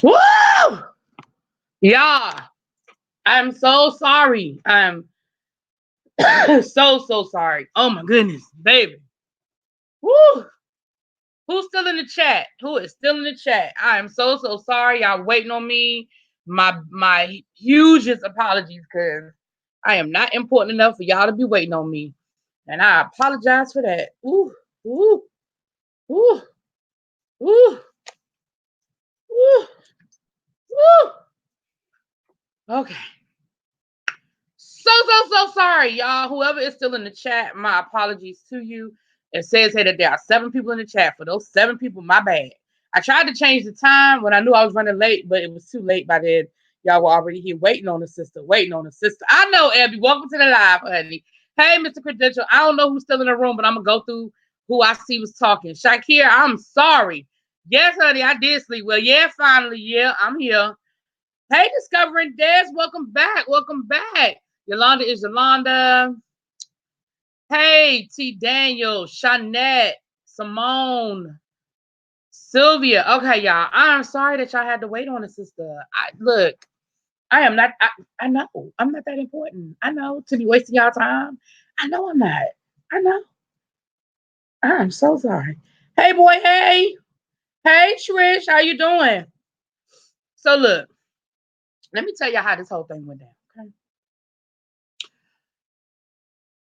Woo! Y'all, I'm so sorry. I'm so sorry. Oh my goodness, baby. Woo! Who's still in the chat? Who is still in the chat? I am so sorry. Y'all waiting on me. My hugest apologies, because I am not important enough for y'all to be waiting on me. And I apologize for that. Ooh, ooh, ooh, ooh, ooh, ooh. Okay. So sorry, y'all. Whoever is still in the chat, my apologies to you. It says here that there are 7 people in the chat. For those 7 people, my bad. I tried to change the time when I knew I was running late, but it was too late by then. Y'all were already here waiting on the sister, waiting on the sister. I know, Abby. Welcome to the live, honey. Hey, Mr. Credential. I don't know who's still in the room, but I'm going to go through who I see was talking. Shakira, I'm sorry. Yes, honey, I did sleep well. Yeah, finally. Yeah, I'm here. Hey, Discovering Des, welcome back. Welcome back. Yolanda is Yolanda. Hey, T. Daniel, Shanette, Simone, Sylvia. Okay, y'all. I'm sorry that y'all had to wait on a sister. Look, I am not. I know I'm not that important. I know to be wasting y'all time. I know I'm not. I know. I'm so sorry. Hey, boy. Hey, Trish. How you doing? So look, let me tell y'all how this whole thing went down. Okay.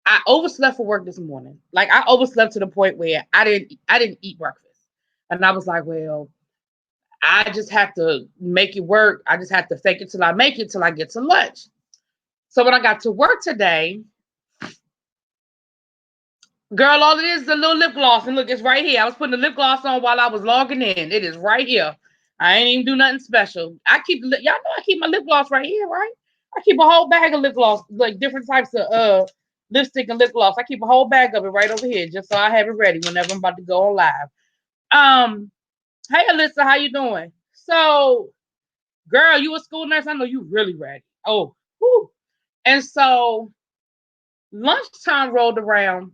I overslept for work this morning. Like, I overslept to the point where I didn't eat breakfast. And I was like, well, I just have to make it work. I just have to fake it till I make it till I get to lunch. So when I got to work today, girl, all it is a little lip gloss. And look, it's right here. I was putting the lip gloss on while I was logging in. It is right here. I ain't even do nothing special. Y'all know I keep my lip gloss right here, right? I keep a whole bag of lip gloss, like different types of lipstick and lip gloss. I keep a whole bag of it right over here, just so I have it ready whenever I'm about to go on live. Hey Alyssa, how you doing? So, girl, you a school nurse? I know you really ready. Oh, whew. And so lunchtime rolled around.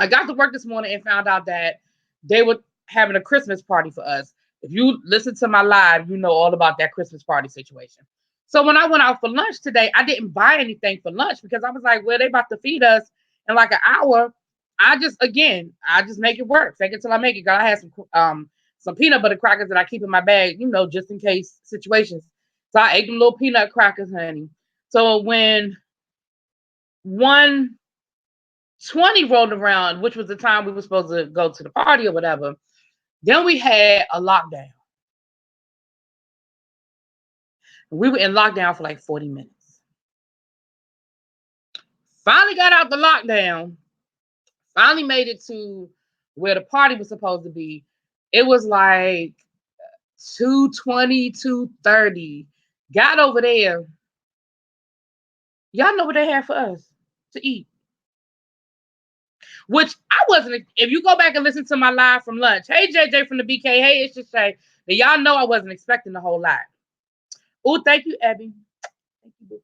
I got to work this morning and found out that they were having a Christmas party for us. If you listen to my live, you know all about that Christmas party situation. So when I went out for lunch today, I didn't buy anything for lunch because I was like, well, they about to feed us in like an hour. I just make it work. Fake it till I make it. Girl, I had some peanut butter crackers that I keep in my bag, just in case situations. So I ate them little peanut crackers, honey. So when 1:20 rolled around, which was the time we were supposed to go to the party or whatever, then we had a lockdown. We were in lockdown for like 40 minutes. Finally got out the lockdown. Finally made it to where the party was supposed to be. It was like 2:20, 2:30. Got over there. Y'all know what they had for us to eat. Which I wasn't. If you go back and listen to my live from lunch, hey JJ from the BK, hey, it's just say that y'all know I wasn't expecting the whole lot. Oh, thank you, Abby. Thank you.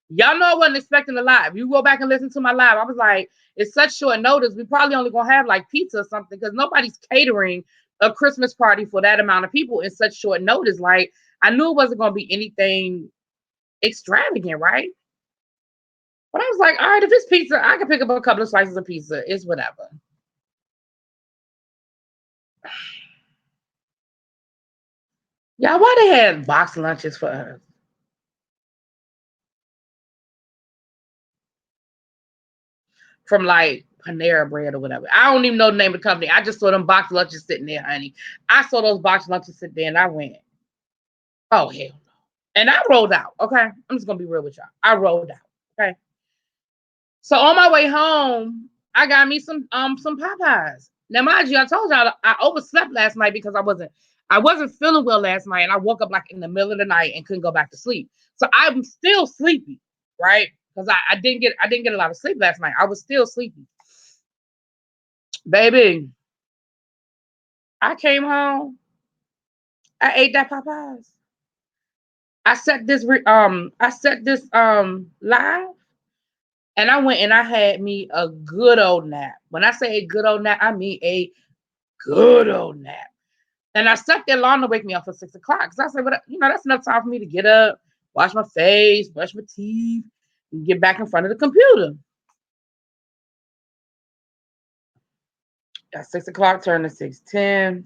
Y'all know I wasn't expecting a lot. If you go back and listen to my live, I was like, it's such short notice. We probably only gonna have like pizza or something because nobody's catering a Christmas party for that amount of people in such short notice. Like, I knew it wasn't gonna be anything extravagant, right? But I was like, all right, if it's pizza, I can pick up a couple of slices of pizza. It's whatever. Y'all, why they had box lunches for us? From like Panera Bread or whatever. I don't even know the name of the company. I just saw them box lunches sitting there, honey. I saw those box lunches sitting there and I went, oh, hell no. And I rolled out, okay? I'm just going to be real with y'all. I rolled out, okay? So on my way home, I got me some Popeyes. Now, mind you, I told y'all I overslept last night because I wasn't feeling well last night, and I woke up like in the middle of the night and couldn't go back to sleep. So I'm still sleepy, right? Because I didn't get a lot of sleep last night. I was still sleepy. Baby, I came home. I ate that Popeyes. I set this live, And I went and I had me a good old nap. When I say a good old nap, I mean a good old nap. And I set the alarm to wake me up for 6 o'clock. Because I said, but that's enough time for me to get up, wash my face, brush my teeth, and get back in front of the computer. That 6 o'clock turned to 6:10.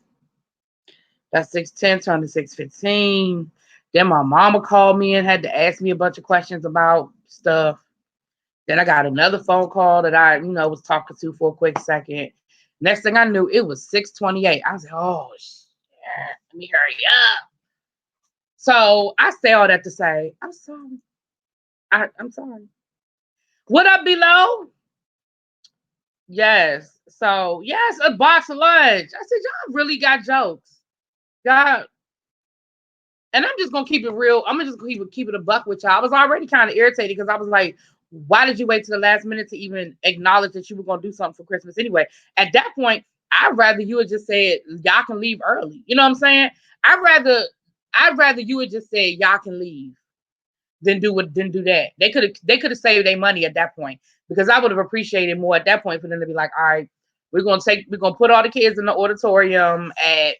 That 6:10 turned to 6:15. Then my mama called me and had to ask me a bunch of questions about stuff. Then I got another phone call that I, was talking to for a quick second. Next thing I knew, it was 6:28. I was like, oh, shit, let me hurry up. So I say all that to say, I'm sorry. I'm sorry. What up, below? Yes. So, yes, a box of lunch. I said, y'all really got jokes. Y'all, and I'm just gonna keep it real. I'm just gonna keep it a buck with y'all. I was already kind of irritated because I was like, why did you wait to the last minute to even acknowledge that you were gonna do something for Christmas anyway? At that point, I'd rather you had just said y'all can leave early. You know what I'm saying? I'd rather you had just said y'all can leave than do that. They could have saved their money at that point, because I would have appreciated more at that point for them to be like, all right, we're gonna put all the kids in the auditorium at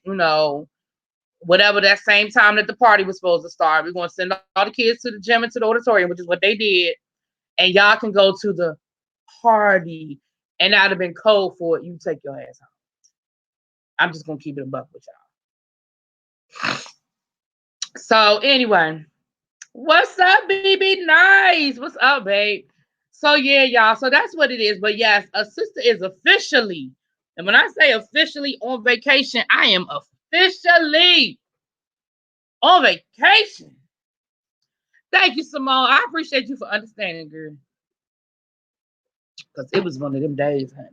whatever that same time that the party was supposed to start. We're going to send all the kids to the gym and to the auditorium, which is what they did. And y'all can go to the party. And I'd have been cold for it. You take your ass home. I'm just going to keep it a buck with y'all. So anyway, what's up, BB? Nice. What's up, babe? So yeah, y'all. So that's what it is. But yes, a sister is officially, and when I say officially on vacation, I am officially on vacation. Thank you, Simone. I appreciate you for understanding, girl. Because it was one of them days, honey.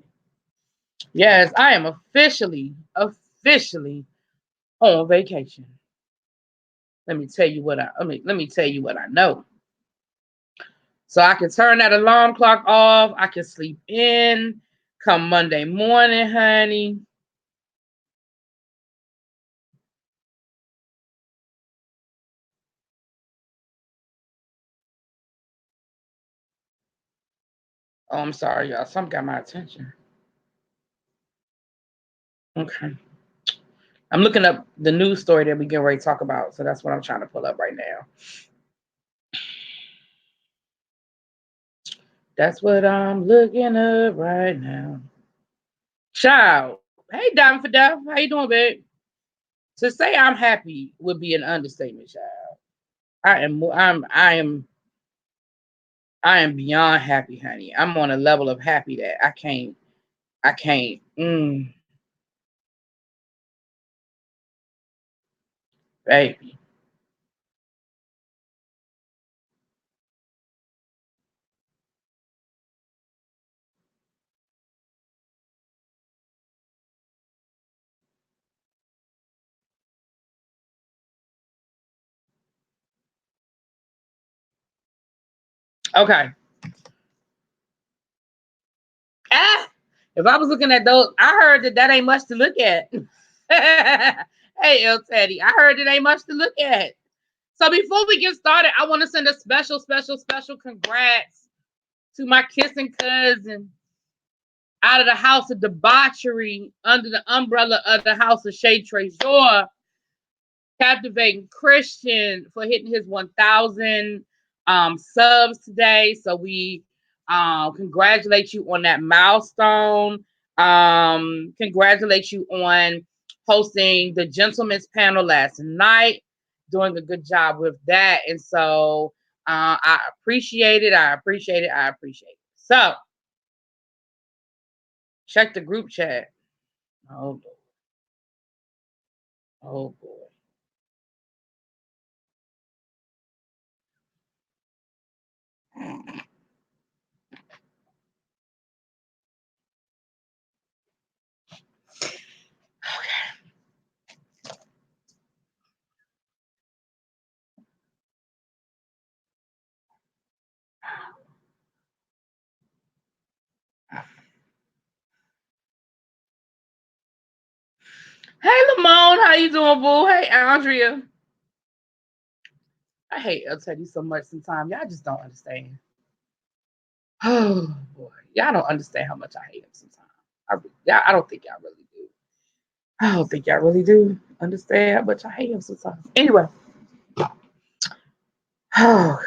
Yes, I am officially on vacation. Let me tell you what I know. So I can turn that alarm clock off. I can sleep in come Monday morning, honey. Oh, I'm sorry, y'all. Something got my attention. Okay. I'm looking up the news story that we get ready to talk about. So that's what I'm trying to pull up right now. That's what I'm looking up right now. Child. Hey, Diamond for Death. How you doing, babe? To say I'm happy would be an understatement, child. I am beyond happy, honey. I'm on a level of happy that I can't. Baby. Okay. If I was looking at those, I heard that ain't much to look at. Hey, El Teddy, I heard it ain't much to look at. So before we get started, I want to send a special congrats to my kissing cousin out of the house of debauchery under the umbrella of the house of Shea Trezor, Captivating Christian, for hitting his 1,000 subs today. So we congratulate you on that milestone. Congratulate you on hosting the gentleman's panel last night, doing a good job with that. And so I appreciate it. So check the group chat. Oh, boy. Oh, boy. Hey, Lamone, how you doing, boo? Hey, Andrea. I hate El Teddy so much sometimes. Y'all just don't understand. Oh boy, y'all don't understand how much I hate him sometimes. I don't think y'all really do. I don't think y'all really do understand how much I hate him sometimes. Anyway, oh God,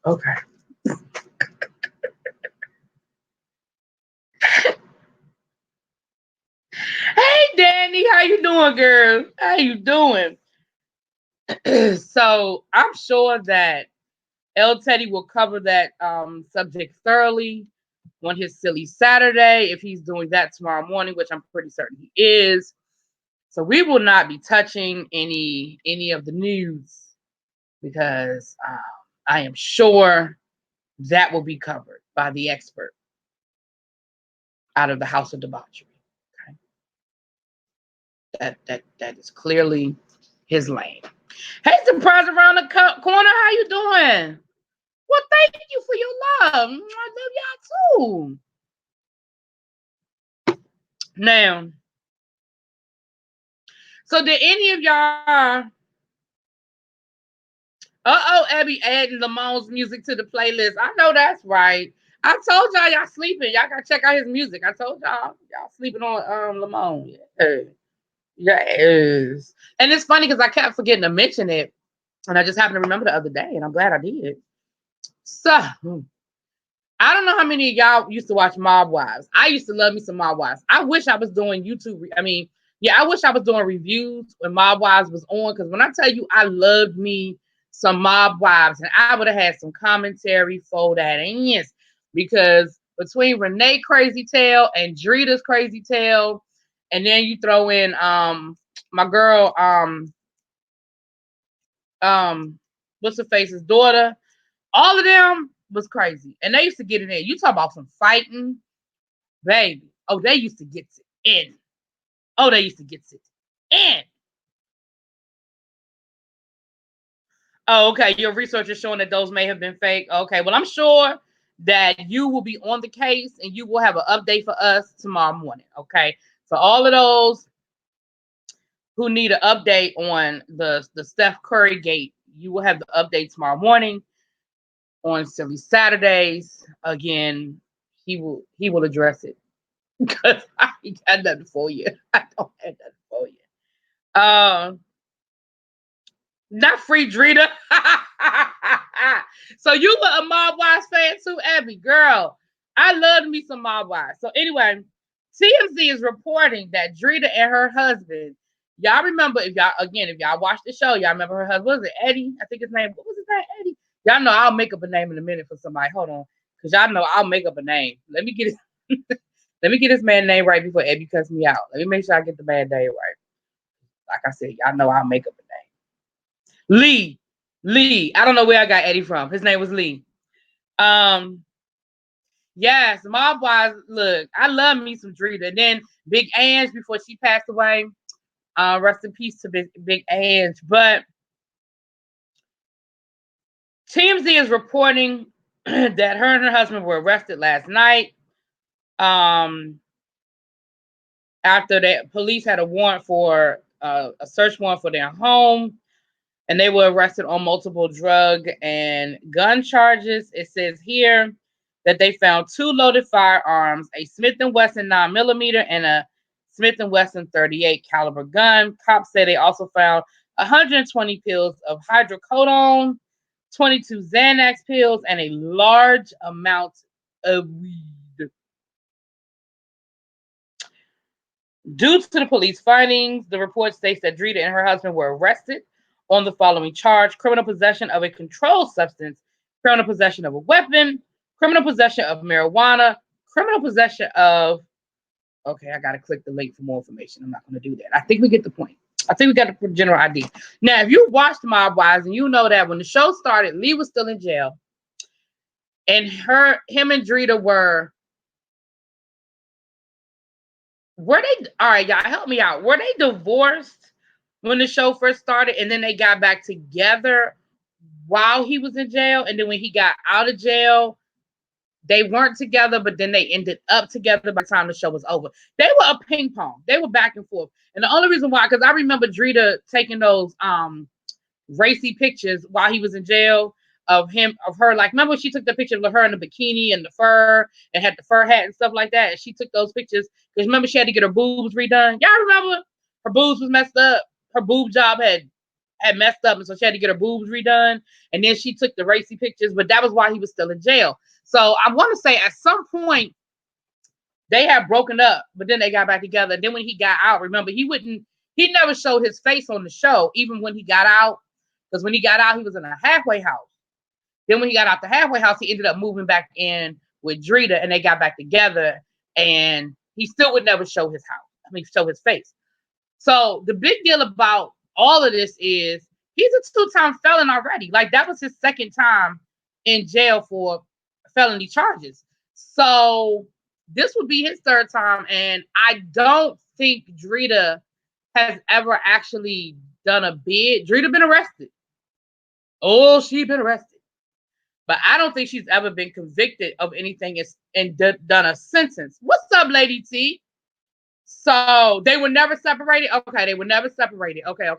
okay. Hey Danny, how you doing, girl? How you doing? So I'm sure that El Teddy will cover that subject thoroughly on his silly Saturday if he's doing that tomorrow morning, which I'm pretty certain he is. So we will not be touching any of the news because I am sure that will be covered by the expert out of the House of Debauchery. Okay? That is clearly his lane. Hey, surprise around the corner. How you doing? Well, thank you for your love. I love y'all too. Now, so did any of y'all? Abby adding Lamone's music to the playlist. I know that's right. I told y'all sleeping. Y'all gotta check out his music. I told y'all sleeping on Lamone. Yeah. Yes. And it's funny because I kept forgetting to mention it, and I just happened to remember the other day, and I'm glad I did. So I don't know how many of y'all used to watch Mob Wives. I used to love me some Mob Wives. I wish I was doing YouTube. I wish I was doing reviews when Mob Wives was on. Because when I tell you I loved me some Mob Wives, and I would have had some commentary for that. And yes, because between Renee Crazy Tale and Drita's Crazy Tale, and then you throw in my girl what's her face's daughter, all of them was crazy. And they used to get it in. You talk about some fighting, baby. Oh, they used to get it in. Oh, they used to get it in. Oh, okay. Your research is showing that those may have been fake. Okay. Well, I'm sure that you will be on the case and you will have an update for us tomorrow morning. Okay. So all of those who need an update on the Steph Curry gate, you will have the update tomorrow morning on Silly Saturdays. Again, he will address it because I ain't got nothing for you. I don't have nothing for you. Not free Drita. So you were a Mob Wives fan too, Abby. Girl, I loved me some Mob Wives. So anyway, TMZ is reporting that Drita and her husband, y'all remember, if y'all watched the show, y'all remember her husband, what was it, Eddie? I think his name, what was his name, Eddie? Y'all know I'll make up a name in a minute for somebody. Hold on. Because y'all know I'll make up a name. Let me get this man's name right before Eddie cuts me out. Let me make sure I get the man's name right. Like I said, y'all know I'll make up a name. Lee. I don't know where I got Eddie from. His name was Lee. Yes, Mob Wives. Look, I love me some Drita. And then Big Ange before she passed away. Rest in peace to Big Ange. But TMZ is reporting that her and her husband were arrested last night. After that, police had a warrant for a search warrant for their home. And they were arrested on multiple drug and gun charges. It says here that they found 2 loaded firearms, a Smith & Wesson 9mm and a Smith & Wesson 38 caliber gun. Cops say they also found 120 pills of hydrocodone, 22 Xanax pills, and a large amount of weed. Due to the police findings, the report states that Drita and her husband were arrested on the following charge: criminal possession of a controlled substance, criminal possession of a weapon, criminal possession of marijuana, criminal possession of... Okay, I got to click the link for more information. I'm not going to do that. I think we get the point. I think we got the general idea. Now, if you watched Mob Wives and you know that when the show started, Lee was still in jail. And him and Drita were they... All right, y'all, help me out. Were they divorced when the show first started, and then they got back together while he was in jail? And then when he got out of jail, they weren't together, but then they ended up together by the time the show was over. They were a ping pong. They were back and forth. And the only reason why, because I remember Drita taking those racy pictures while he was in jail. of her. Like, remember she took the picture of her in the bikini and the fur and had the fur hat and stuff like that. And she took those pictures because remember she had to get her boobs redone. Y'all remember her boobs was messed up. Her boob job had messed up, and so she had to get her boobs redone. And then she took the racy pictures, but that was why he was still in jail. So I want to say at some point they had broken up, but then they got back together. And then when he got out, remember he never showed his face on the show, even when he got out, because when he got out, he was in a halfway house. Then when he got out the halfway house, he ended up moving back in with Drita, and they got back together. And he still would never show his house. I mean, show his face. So the big deal about all of this is he's a 2-time felon already. Like, that was his second time in jail for felony charges. So this would be his third time. And I don't think Drita has ever actually done a bid. Drita been arrested. Oh, she been arrested. But I don't think she's ever been convicted of anything and done a sentence. What's up, Lady T? So they were never separated. Okay, they were never separated. Okay.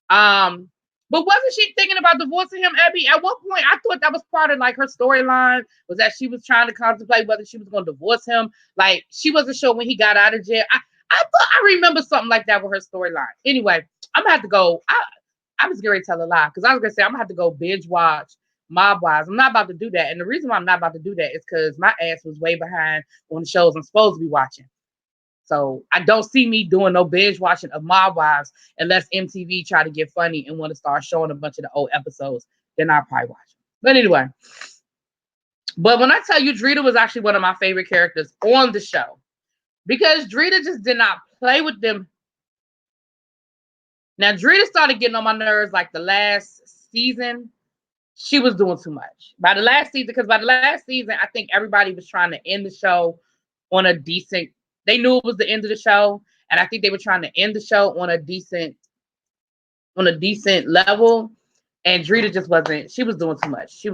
But wasn't she thinking about divorcing him, Abby? At one point, I thought that was part of like her storyline, was that she was trying to contemplate whether she was going to divorce him. Like, she wasn't sure when he got out of jail. I thought I remember something like that with her storyline. Anyway, I'm gonna have to go. I was going to tell a lie because I was gonna say I'm gonna have to go binge watch Mob Wives. I'm not about to do that, and the reason why I'm not about to do that is because my ass was way behind on the shows I'm supposed to be watching. So I don't see me doing no binge watching of Mob Wives unless MTV try to get funny and want to start showing a bunch of the old episodes. Then I'll probably watch them. But anyway, but when I tell you Drita was actually one of my favorite characters on the show, because Drita just did not play with them. Now, Drita started getting on my nerves like the last season. She was doing too much. By the last season, I think everybody was trying to end the show on a decent. They knew it was the end of the show, and I think they were trying to end the show on a decent level. And Drita just wasn't. She was doing too much.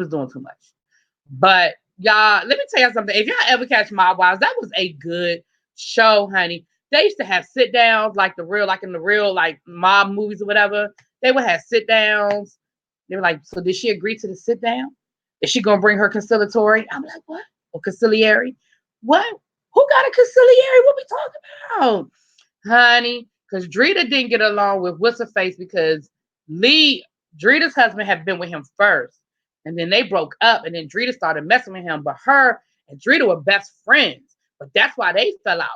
But y'all, let me tell y'all something. If y'all ever catch Mob Wives, that was a good show, honey. They used to have sit downs like in the real like mob movies or whatever. They would have sit downs. They were like, so did she agree to the sit down? Is she gonna bring her conciliatory? I'm like, what? Or conciliary? What? Who got a conciliary? What we talking about? Honey, because Drita didn't get along with what's her face because Drita's husband had been with him first. And then they broke up, and then Drita started messing with him. But her and Drita were best friends. But that's why they fell out.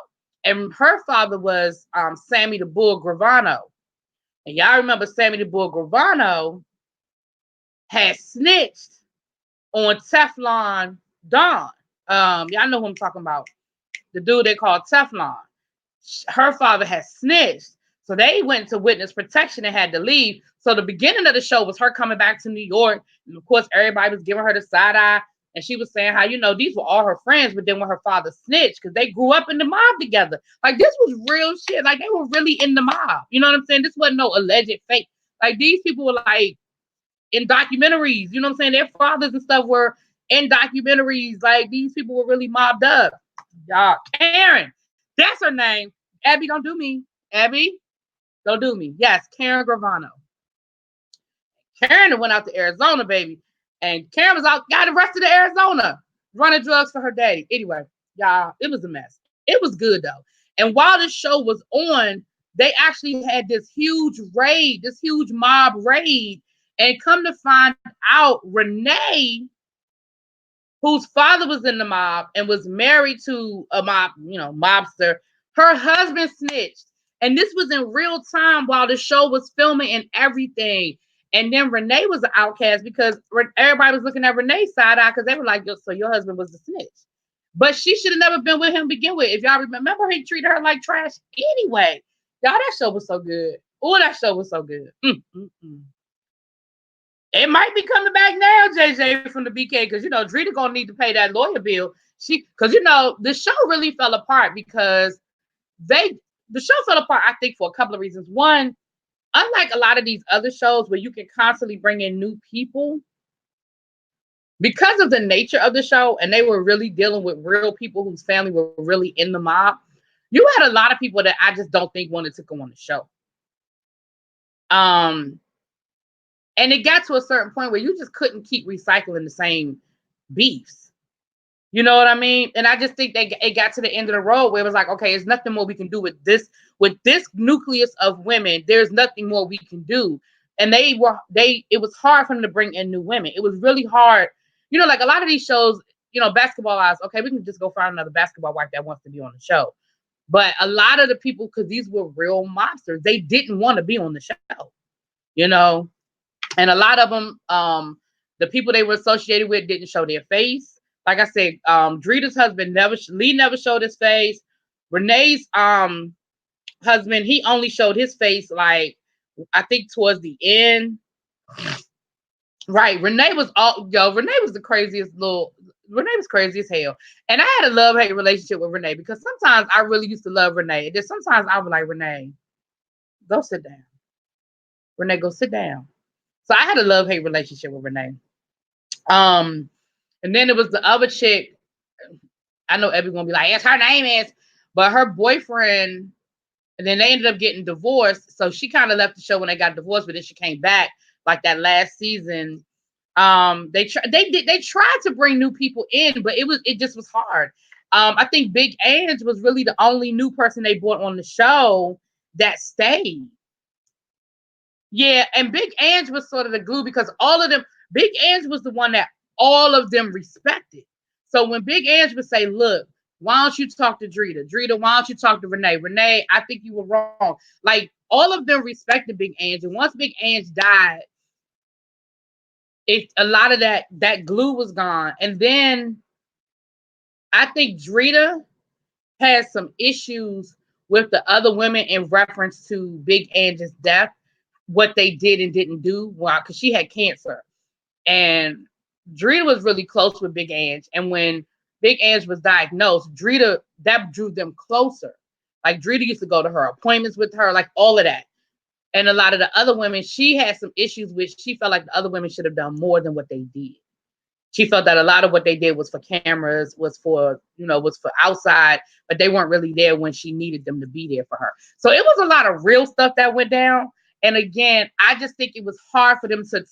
And her father was Sammy the Bull Gravano. And y'all remember Sammy the Bull Gravano had snitched on Teflon Don. Y'all know who I'm talking about. The dude they called Teflon. Her father had snitched. So they went to witness protection and had to leave. So the beginning of the show was her coming back to New York. And of course, everybody was giving her the side eye. And she was saying how, these were all her friends. But then when her father snitched, because they grew up in the mob together. Like, this was real shit. Like, they were really in the mob. You know what I'm saying? This wasn't no alleged fake. Like, these people were like in documentaries. You know what I'm saying? Their fathers and stuff were in documentaries. Like, these people were really mobbed up. Y'all, Karen. That's her name. Abby, don't do me. Abby, don't do me. Yes, Karen Gravano. Karen went out to Arizona, baby. And Karen was got arrested in Arizona, running drugs for her daddy. Anyway, y'all, it was a mess. It was good, though. And while this show was on, they actually had this huge mob raid. And come to find out, Renee, whose father was in the mob and was married to a mobster, her husband snitched. And this was in real time while the show was filming and everything. And then Renee was an outcast because everybody was looking at Renee's side eye because they were like, so your husband was the snitch. But she should have never been with him to begin with. If y'all remember, he treated her like trash anyway. Y'all, that show was so good. Oh, that show was so good. It might be coming back now, JJ, from the BK, because, Drita going to need to pay that lawyer bill. Because, the show really fell apart because the show fell apart, I think, for a couple of reasons. One, unlike a lot of these other shows where you can constantly bring in new people, because of the nature of the show, and they were really dealing with real people whose family were really in the mob, you had a lot of people that I just don't think wanted to go on the show. And it got to a certain point where you just couldn't keep recycling the same beefs. You know what I mean? And I just think it got to the end of the road where it was like, okay, there's nothing more we can do with this nucleus of women. There's nothing more we can do. And it was hard for them to bring in new women. It was really hard. You know, like a lot of these shows, you know, basketball eyes, okay, we can just go find another basketball wife that wants to be on the show. But a lot of the people, because these were real mobsters, they didn't want to be on the show, you know. And a lot of them, the people they were associated with didn't show their face. Like I said, Drita's husband Lee never showed his face. Renee's husband, he only showed his face like I think towards the end. Right. Renee was the craziest Renee was crazy as hell. And I had a love-hate relationship with Renee because sometimes I really used to love Renee. And then sometimes I was like, Renee, go sit down. Renee, go sit down. So I had a love-hate relationship with Renee. And then it was the other chick. I know everyone be like, yes, her name is, but her boyfriend, and then they ended up getting divorced. So she kind of left the show when they got divorced, but then she came back like that last season. They tried to bring new people in, but it just was hard. I think Big Ange was really the only new person they brought on the show that stayed. Yeah, and Big Ange was sort of the glue because all of them, Big Ange was the one that all of them respected. So when Big Ange would say, look, why don't you talk to Drita? Drita, why don't you talk to Renee? Renee, I think you were wrong. Like, all of them respected Big Ange. And once Big Ange died, a lot of that glue was gone. And then I think Drita had some issues with the other women in reference to Big Ange's death, what they did and didn't do, because she had cancer. And Drita was really close with Big Ange. And when Big Ange was diagnosed, Drita, that drew them closer. Like, Drita used to go to her appointments with her, like all of that. And a lot of the other women, she had some issues with. She felt like the other women should have done more than what they did. She felt that a lot of what they did was for cameras, was for outside, but they weren't really there when she needed them to be there for her. So it was a lot of real stuff that went down. And again, I just think it was hard for them to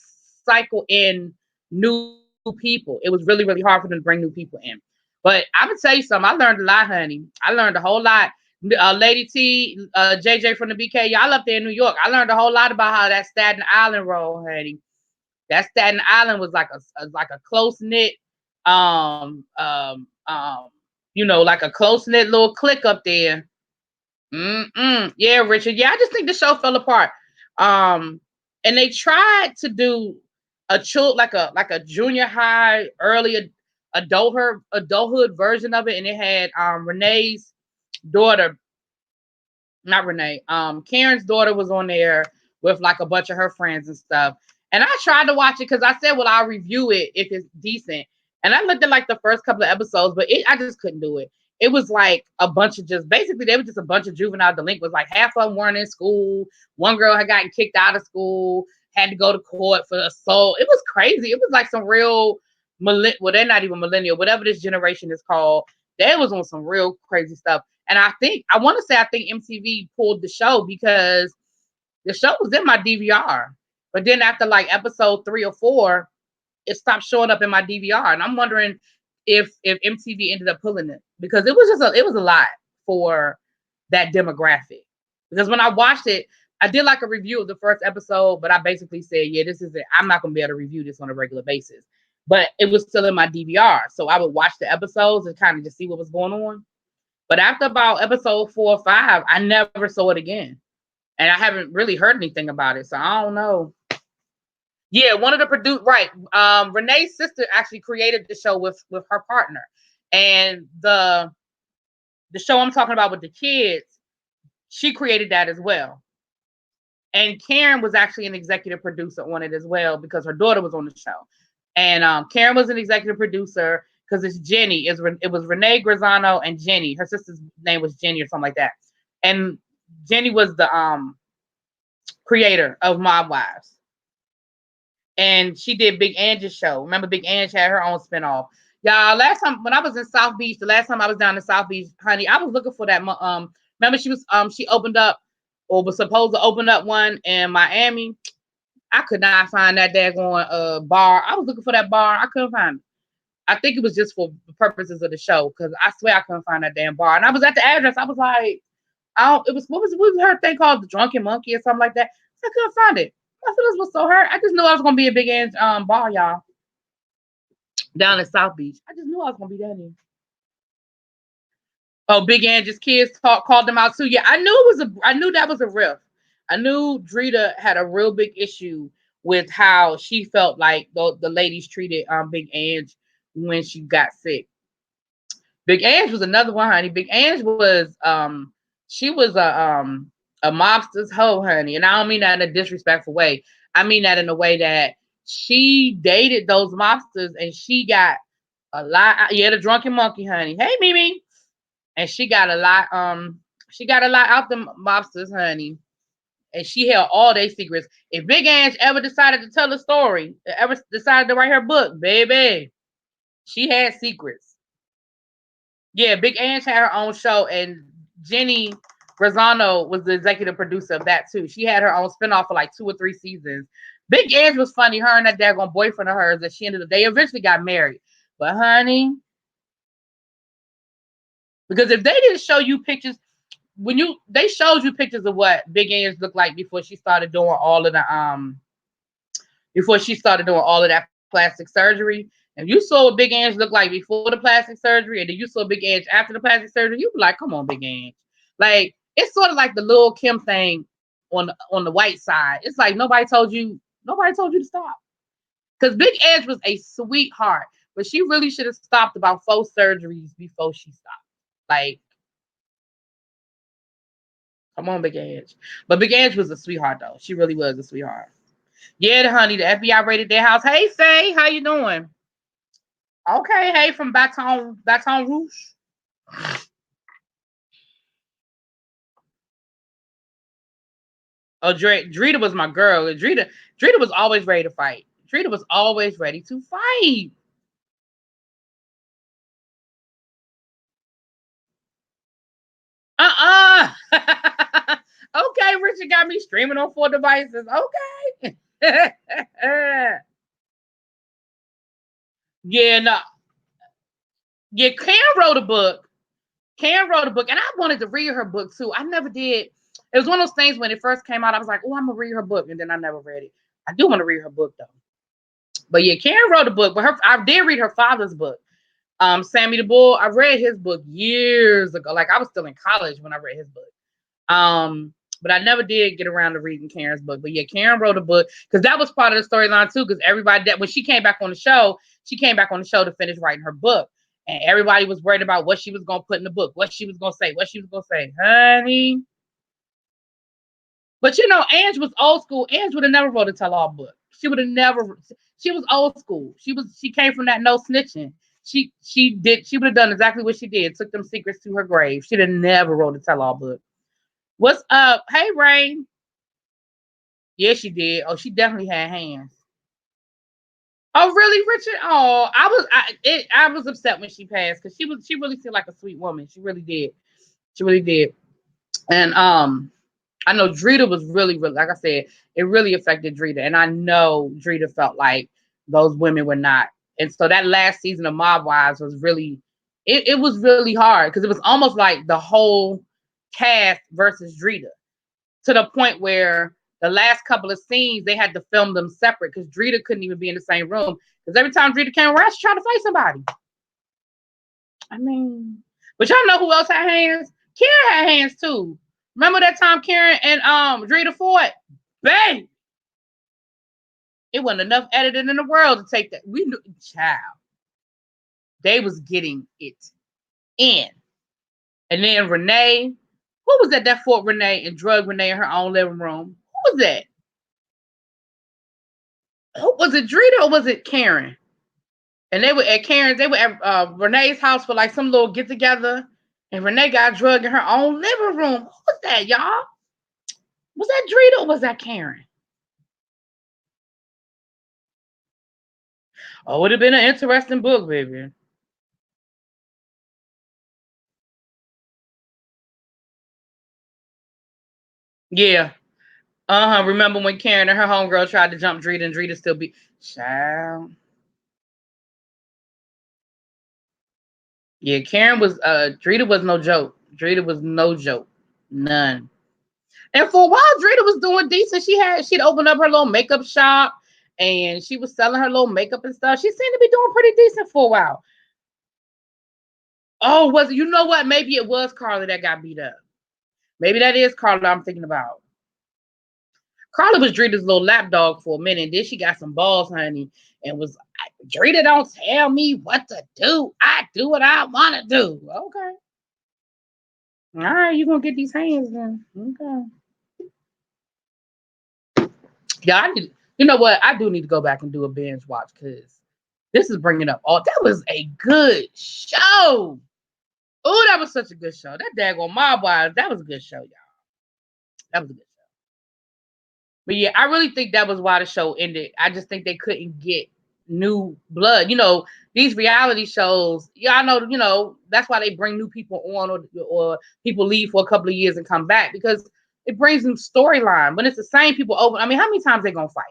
cycle in new people. It was really, really hard for them to bring new people in. But I'm going to tell you something. I learned a lot, honey. I learned a whole lot. Lady T, JJ from the BK, y'all up there in New York. I learned a whole lot about how that Staten Island roll, honey. That Staten Island was like a close knit, like a close knit little clique up there. Yeah, Richard. Yeah, I just think the show fell apart. And they tried to do a junior high, early adulthood version of it, and it had Renee's daughter, not Renee, Karen's daughter was on there with like a bunch of her friends and stuff. And I tried to watch it because I said, well, I'll review it if it's decent. And I looked at like the first couple of episodes, but I just couldn't do it. It was like a bunch of they were just a bunch of juvenile delinquents. Like half of them weren't in school. One girl had gotten kicked out of school, had to go to court for assault. It was crazy. It was like some real, they're not even millennial, whatever this generation is called. They was on some real crazy stuff. And I think MTV pulled the show because the show was in my DVR. But then after like episode 3 or 4, it stopped showing up in my DVR. And I'm wondering if MTV ended up pulling it because it was a lot for that demographic. Because when I watched it, I did like a review of the first episode, but I basically said, yeah, this is it. I'm not going to be able to review this on a regular basis. But it was still in my DVR. So I would watch the episodes and kind of just see what was going on. But after about episode 4 or 5, I never saw it again. And I haven't really heard anything about it. So I don't know. Yeah, one of the producers, right. Renee's sister actually created the show with her partner. And the show I'm talking about with the kids, she created that as well. And Karen was actually an executive producer on it as well because her daughter was on the show. And Karen was an executive producer because it's Jenny. It was Renee Grisano and Jenny. Her sister's name was Jenny or something like that. And Jenny was the creator of Mob Wives. And she did Big Ange's show. Remember, Big Ange had her own spinoff. Y'all, last time when I was in South Beach, the last time I was down in South Beach, honey, I was looking for that. Remember she opened up or was supposed to open up one in Miami. I could not find that daggone bar. I was looking for that bar. I couldn't find it. I think it was just for the purposes of the show because I swear I couldn't find that damn bar. And I was at the address. I was like, I don't. It was what was her thing called, the Drunken Monkey or something like that. I couldn't find it. My feelings was so hurt. I just knew I was gonna be a big ass bar, y'all, down in South Beach. I just knew I was gonna be down there. Oh, Big Angie's kids called them out too. Yeah, I knew that was a riff. I knew Drita had a real big issue with how she felt like the ladies treated Big Ange when she got sick. Big Ange was another one, honey. Big Ange was she was a mobster's hoe, honey. And I don't mean that in a disrespectful way. I mean that in a way that she dated those mobsters and she got a lot. Yeah, the Drunken Monkey, honey. Hey, Mimi. And she got a lot out the mobsters, honey. And she held all their secrets. If Big Ange ever decided to tell a story, ever decided to write her book, baby, she had secrets. Yeah, Big Ange had her own show, and Jenny Grazzano was the executive producer of that too. She had her own spinoff for like 2 or 3 seasons. Big Ange was funny. Her and that daggone boyfriend of hers that she ended up, they eventually got married. But honey, because if they didn't show you pictures, they showed you pictures of what Big Ange looked like before she started doing all of that plastic surgery. If you saw what Big Ange looked like before the plastic surgery, and then you saw Big Ange after the plastic surgery, you'd be like, "Come on, Big Ange!" Like it's sort of like the Lil' Kim thing on the white side. It's like nobody told you to stop. Because Big Ange was a sweetheart, but she really should have stopped about 4 surgeries before she stopped. Like, come on, Big Ange. But Big Ange was a sweetheart, though. She really was a sweetheart. Yeah, honey, the FBI raided their house. Hey, Faye, how you doing? Okay, hey, from Baton Rouge. Oh, Drita was my girl. Drita was always ready to fight. Drita was always ready to fight. Uh-uh. Okay, Richard got me streaming on 4 devices. Okay. Yeah, no. Yeah, Karen wrote a book. Karen wrote a book, and I wanted to read her book too. I never did. It was one of those things when it first came out, I was like, oh, I'm gonna read her book, and then I never read it. I do want to read her book though. But yeah, Karen wrote a book, but I did read her father's book. Sammy the Bull. I read his book years ago. Like I was still in college when I read his book. But I never did get around to reading Karen's book. But yeah, Karen wrote a book because that was part of the storyline too. Because everybody that when she came back on the show, she came back on the show to finish writing her book. And everybody was worried about what she was gonna put in the book, what she was gonna say, honey. But you know, Ange was old school. Ange would have never wrote a tell-all book. She would have never. She was old school. She came from that no snitching. She would have done exactly what she did. Took them secrets to her grave. She'd have never wrote a tell-all book. What's up? Hey, Rain. Yeah, she did. Oh, she definitely had hands. Oh, really, Richard? Oh, I was upset when she passed because she really seemed like a sweet woman. She really did. She really did. And I know Drita was really, really, like I said, it really affected Drita. And I know Drita felt like those women were not. And so that last season of Mob Wives was really, it was really hard because it was almost like the whole cast versus Drita to the point where the last couple of scenes they had to film them separate because Drita couldn't even be in the same room because every time Drita came around, she tried to fight somebody. I mean, but y'all know who else had hands? Karen had hands too. Remember that time Karen and Drita fought? Bang! It wasn't enough editing in the world to take that. We knew, child. They was getting it in. And then Renee, who was that fought Renee and drugged Renee in her own living room? Who was that? Who was it, Drita or was it Karen? And they were at Karen's, they were at Renee's house for like some little get together. And Renee got drugged in her own living room. Who was that, y'all? Was that Drita or was that Karen? Oh, it would have been an interesting book, baby. Yeah. Remember when Karen and her homegirl tried to jump Drita and Drita still be child. Yeah, Karen was Drita was no joke. Drita was no joke. None. And for a while, Drita was doing decent. She'd opened up her little makeup shop and she was selling her little makeup and stuff. She seemed to be doing pretty decent for a while. Oh, was it? You know what? Maybe it was Carla that got beat up. Maybe that is Carla I'm thinking about. Carla was Drita's little lapdog for a minute. Then she got some balls, honey, and was Drita don't tell me what to do. I do what I want to do. Okay. All right, you gonna get these hands then. Okay. Yeah, you know what? I do need to go back and do a binge watch because this is bringing up all. That was a good show. Oh, that was such a good show. That daggone Mob Wives. That was a good show, y'all. That was a good show. But yeah, I really think that was why the show ended. I just think they couldn't get new blood. These reality shows, y'all know, that's why they bring new people on or people leave for a couple of years and come back because it brings new storyline. When it's the same people over, I mean, how many times they gonna fight?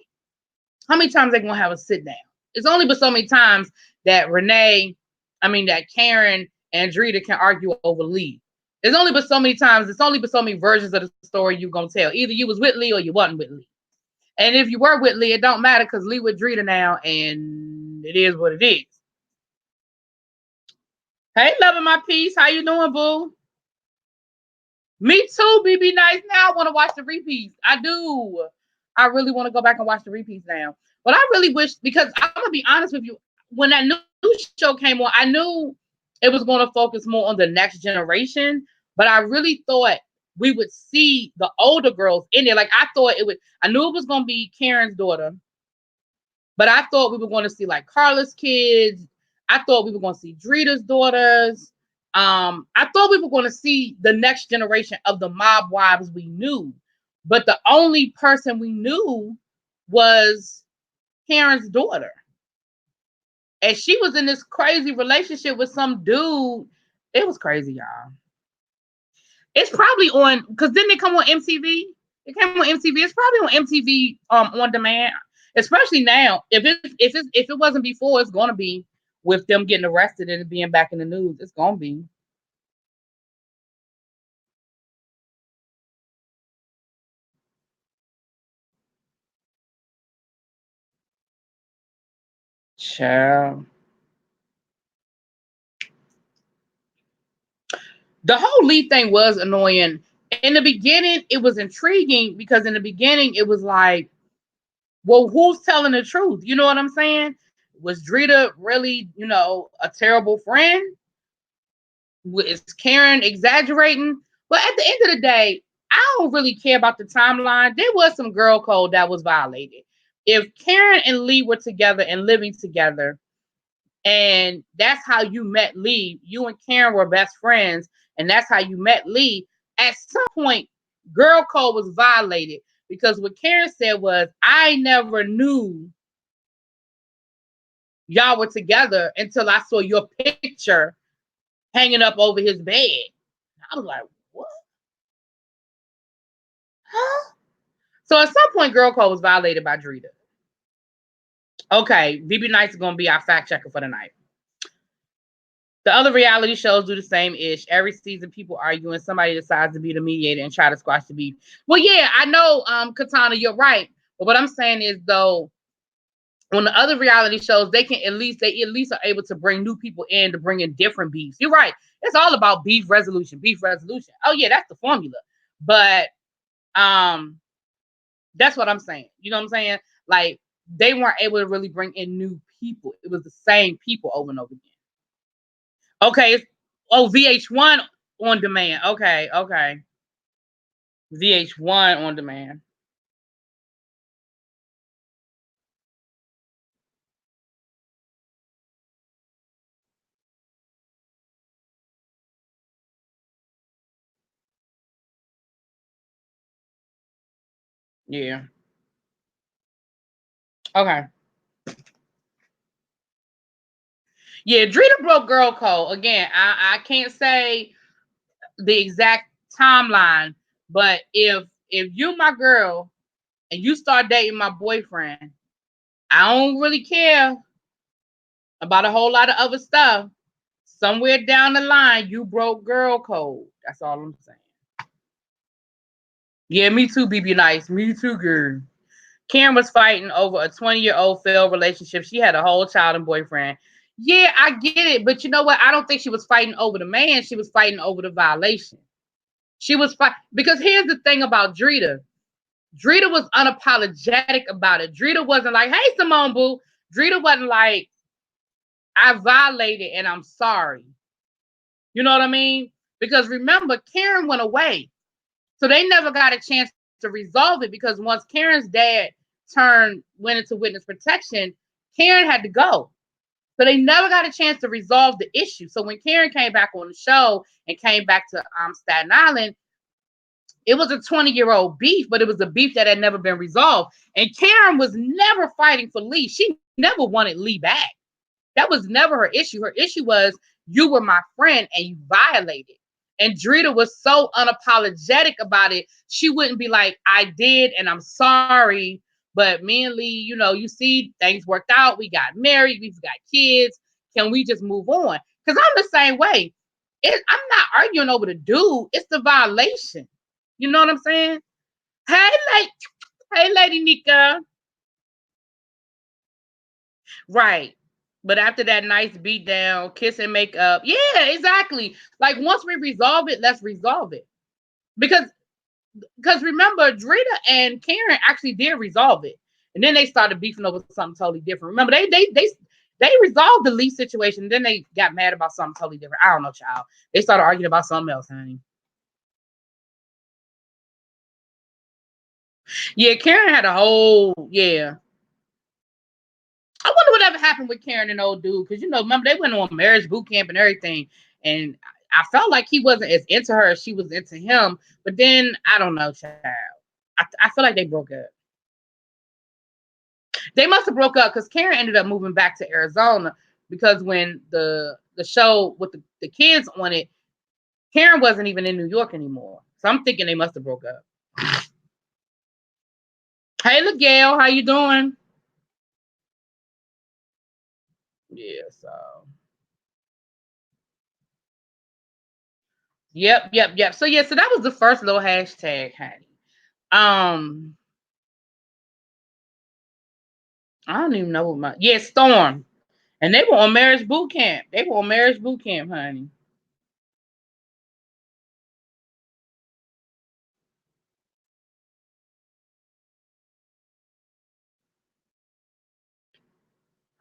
How many times they gonna have a sit down? It's only but so many times that that Karen and Drita can argue over Lee. It's only but so many times. It's only but so many versions of the story you gonna tell. Either you was with Lee or you wasn't with Lee. And if you were with Lee, it don't matter because Lee with Drita now, and it is what it is. Hey, loving my piece. How you doing, boo? Me too, BB Nice. Now I want to watch the repeats. I do. I really want to go back and watch the repeats now. But I really wish, because I'm going to be honest with you, when that new show came on, I knew it was going to focus more on the next generation. But I really thought we would see the older girls in there. Like I knew it was going to be Karen's daughter. But I thought we were going to see like Carla's kids. I thought we were going to see Drita's daughters. I thought we were going to see the next generation of the Mob Wives we knew. But the only person we knew was Karen's daughter. And she was in this crazy relationship with some dude. It was crazy, y'all. It's probably on, because didn't it come on MTV? It came on MTV. It's probably on MTV on demand. Especially now. If it wasn't before, it's gonna be with them getting arrested and it being back in the news. It's gonna be. Child. The whole Lee thing was annoying. In the beginning, it was intriguing because in the beginning it was like, well, who's telling the truth? You know what I'm saying? Was Drita really, a terrible friend? Is Karen exaggerating? But at the end of the day, I don't really care about the timeline. There was some girl code that was violated. If Karen and Lee were together and living together, and that's how you met Lee, you and Karen were best friends, and that's how you met Lee, at some point, girl code was violated because what Karen said was, I never knew y'all were together until I saw your picture hanging up over his bed. I was like, what? Huh? So at some point, girl code was violated by Drita. Okay, BB Nice is going to be our fact checker for the night. The other reality shows do the same ish. Every season, people arguing. Somebody decides to be the mediator and try to squash the beef. Well, yeah, I know, Katana, you're right. But what I'm saying is, though, on the other reality shows, they at least are able to bring new people in to bring in different beefs. You're right. It's all about beef resolution. Beef resolution. Oh yeah, that's the formula. But that's what I'm saying. You know what I'm saying? Like, they weren't able to really bring in new people. It was the same people over and over again. Okay. Oh, VH1 on demand. Okay. VH1 on demand. Yeah. Okay. Yeah, Drita broke girl code. Again, I can't say the exact timeline, but if you my girl and you start dating my boyfriend, I don't really care about a whole lot of other stuff. Somewhere down the line, you broke girl code. That's all I'm saying. Yeah, me too, BB Nice. Me too, girl. Karen was fighting over a 20-year-old failed relationship. She had a whole child and boyfriend. Yeah, I get it. But you know what? I don't think she was fighting over the man. She was fighting over the violation. She was fighting. Because here's the thing about Drita. Drita was unapologetic about it. Drita wasn't like, hey, Simone Boo. Drita wasn't like, I violated and I'm sorry. You know what I mean? Because remember, Karen went away. So they never got a chance to resolve it because once Karen's dad went into witness protection, Karen had to go. So they never got a chance to resolve the issue. So when Karen came back on the show and came back to Staten Island, it was a 20-year-old beef, but it was a beef that had never been resolved. And Karen was never fighting for Lee. She never wanted Lee back. That was never her issue. Her issue was, you were my friend and you violated. And Drita was so unapologetic about it. She wouldn't be like, I did and I'm sorry. But me and Lee, you see, things worked out. We got married. We've got kids. Can we just move on? Because I'm the same way. I'm not arguing over the dude. It's the violation. You know what I'm saying? Hey, Lady Nika. Right. But after that nice beat down, kiss and make up. Yeah, exactly. Like once we resolve it, let's resolve it. Because remember, Drita and Karen actually did resolve it. And then they started beefing over something totally different. Remember, they resolved the Lee situation. Then they got mad about something totally different. I don't know, child. They started arguing about something else, honey. Yeah, Karen had a whole, yeah. I wonder whatever happened with Karen and old dude. Because, remember, they went on marriage boot camp and everything. And I felt like he wasn't as into her as she was into him. But then, I don't know, child. I feel like they broke up. They must have broke up because Karen ended up moving back to Arizona because when the show with the kids on it, Karen wasn't even in New York anymore. So I'm thinking they must have broke up. Hey, LaGail, how you doing? Yeah, so. Yep. So, yeah, so that was the first little hashtag, honey. I don't even know what Storm. And they were on marriage boot camp. Honey.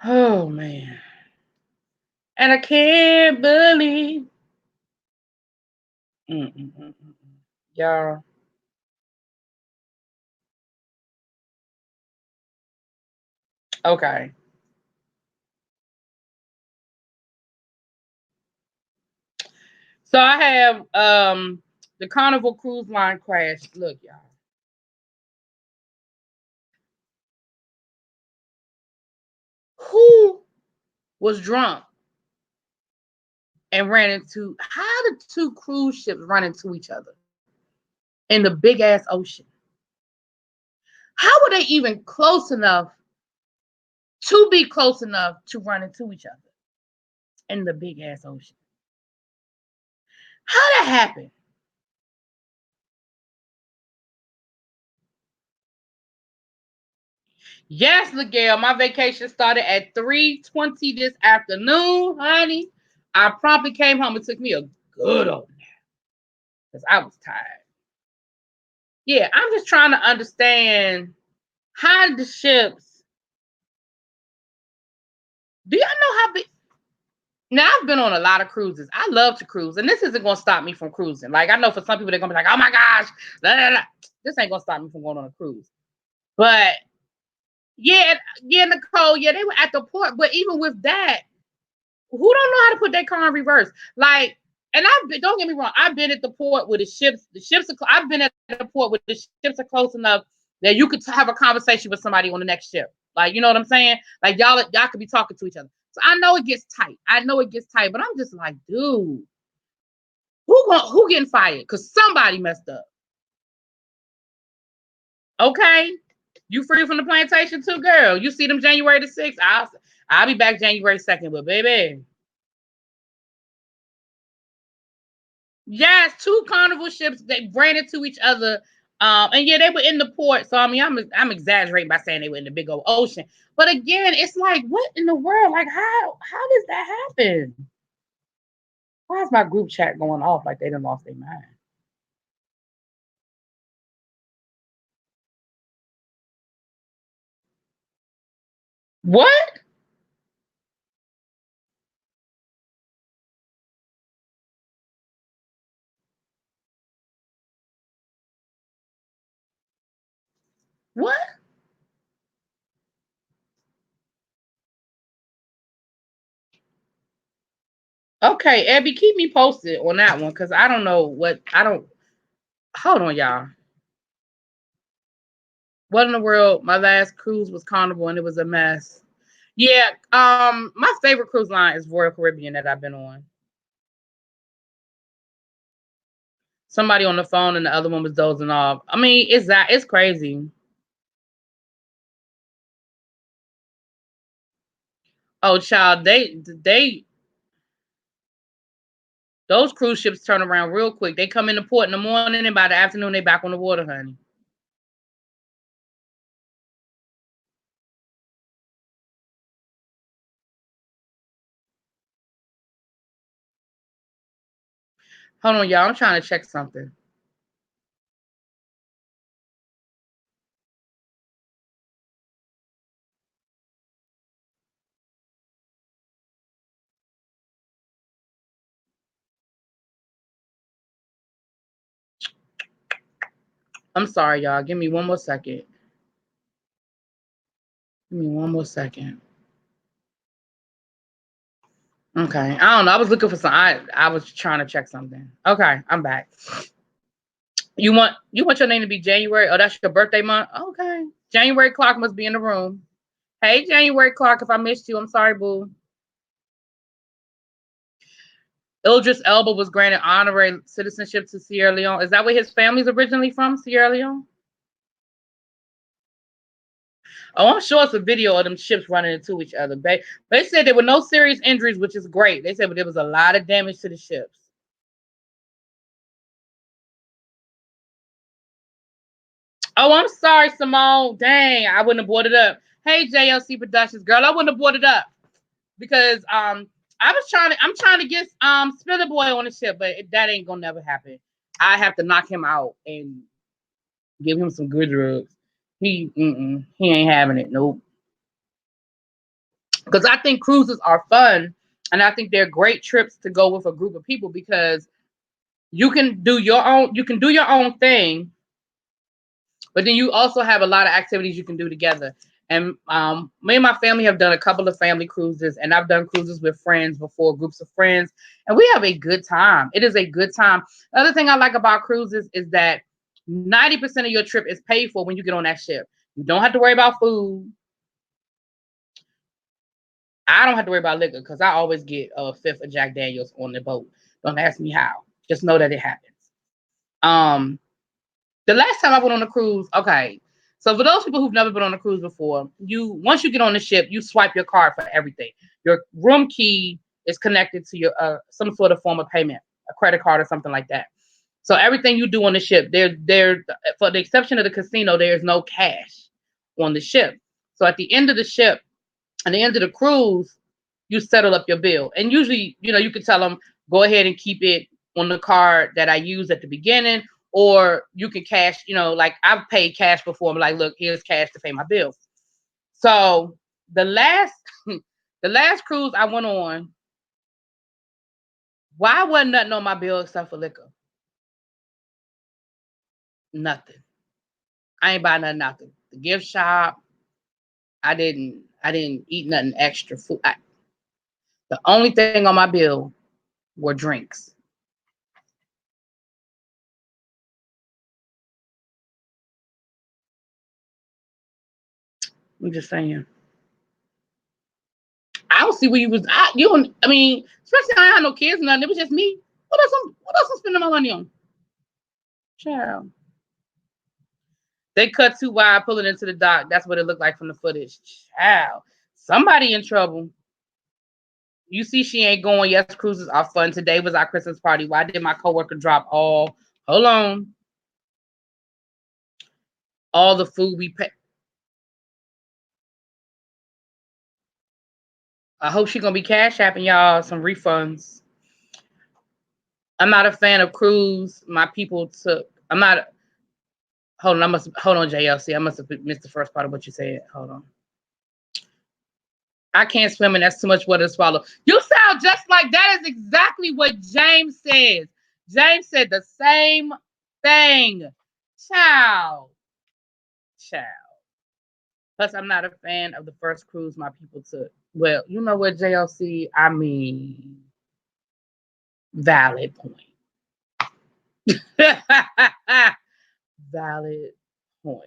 Oh, man. And I can't believe. Y'all. Okay. So I have the Carnival Cruise Line crash. Look, y'all. Who was drunk and ran into, how did two cruise ships run into each other in the big ass ocean? How were they even close enough to be close enough to run into each other in the big ass ocean? How that happened? Yes, LaGail, my vacation started at 3:20 this afternoon, honey. I promptly came home. It took me a good old nap because I was tired. Yeah, I'm just trying to understand how did the ships. Do y'all know how big? Now, I've been on a lot of cruises. I love to cruise, and this isn't going to stop me from cruising. Like, I know for some people, they're going to be like, oh my gosh, blah, blah, blah. This ain't going to stop me from going on a cruise. But yeah, Nicole, yeah, they were at the port. But even with that, who don't know how to put their car in reverse? Like, and don't get me wrong, I've been at the port where the ships I've been at the port where the ships are close enough that you could have a conversation with somebody on the next ship. Like, you know what I'm saying? Like, y'all could be talking to each other. So I know it gets tight. But I'm just like, dude, who getting fired? Because somebody messed up. Okay. You free from the plantation too, girl? You see them January the 6th? I'll be back January 2nd, but baby. Yes, two carnival ships. They ran into each other. And yeah, they were in the port. So I mean, I'm exaggerating by saying they were in the big old ocean. But again, it's like, what in the world? Like, how does that happen? Why is my group chat going off like they done lost their mind? What? What? Okay, Abby, keep me posted on that one because I don't know what I don't. Hold on, y'all. What in the world? My last cruise was Carnival and it was a mess. Yeah, my favorite cruise line is Royal Caribbean that I've been on. Somebody on the phone and the other one was dozing off. I mean, it's crazy. Oh, child, they those cruise ships turn around real quick. They come into port in the morning and by the afternoon they back on the water, honey. Hold on, y'all. I'm trying to check something. I'm sorry, y'all. Give me one more second. Give me one more second. Okay. I don't know. I was looking for some. I was trying to check something. Okay, I'm back. You want your name to be January? Oh, that's your birthday month? Okay. January Clark must be in the room. Hey, January Clark, if I missed you, I'm sorry, boo. Idris Elba was granted honorary citizenship to Sierra Leone. Is that where his family's originally from, Sierra Leone? Oh, I'm sure it's a video of them ships running into each other. They said there were no serious injuries, which is great. They said, but there was a lot of damage to the ships. Oh, I'm sorry, Simone. Dang, I wouldn't have brought it up. Hey, JLC Productions, girl, I wouldn't have brought it up because I'm trying to get Spiller Boy on the ship, but that ain't gonna never happen. I have to knock him out and give him some good drugs. He ain't having it. Nope. Because I think cruises are fun, and I think they're great trips to go with a group of people because you can do your own thing, but then you also have a lot of activities you can do together. And me and my family have done a couple of family cruises, and I've done cruises with friends before, groups of friends, and we have a good time. It is a good time. The other thing I like about cruises is that 90% of your trip is paid for when you get on that ship. You don't have to worry about food. I don't have to worry about liquor because I always get a fifth of Jack Daniels on the boat. Don't ask me how. Just know that it happens. Um, the last time I went on a cruise, okay. So for those people who've never been on a cruise before, once you get on the ship, you swipe your card for everything. Your room key is connected to your some sort of form of payment, a credit card or something like that. So everything you do on the ship, there for the exception of the casino, there is no cash on the ship. So at the end of the ship, at the end of the cruise, you settle up your bill. And usually, you can tell them, go ahead and keep it on the card that I used at the beginning, or you can cash, like I've paid cash before. I'm like, look, here's cash to pay my bill. So the last the last cruise I went on, why wasn't nothing on my bill except for liquor? Nothing. I ain't buy nothing. The gift shop, I didn't eat nothing extra food. The only thing on my bill were drinks. I'm just saying. I don't see where you was. You don't. I mean, especially I had no kids, and nothing. It was just me. What else? What else I'm spending my money on? Child. They cut too wide, pulling into the dock. That's what it looked like from the footage. Wow. Somebody in trouble. You see she ain't going. Yes, cruises are fun. Today was our Christmas party. Why did my coworker drop all? Hold on. All the food we pay. I hope she's going to be cash apping y'all some refunds. I'm not a fan of cruise. My people took. I'm not. Hold on. Hold on, JLC. I must have missed the first part of what you said. Hold on. I can't swim and that's too much water to swallow. You sound just like that is exactly what James says. James said the same thing. Ciao. Ciao. Plus, I'm not a fan of the first cruise my people took. Well, you know what, JLC? I mean, valid point. Valid point.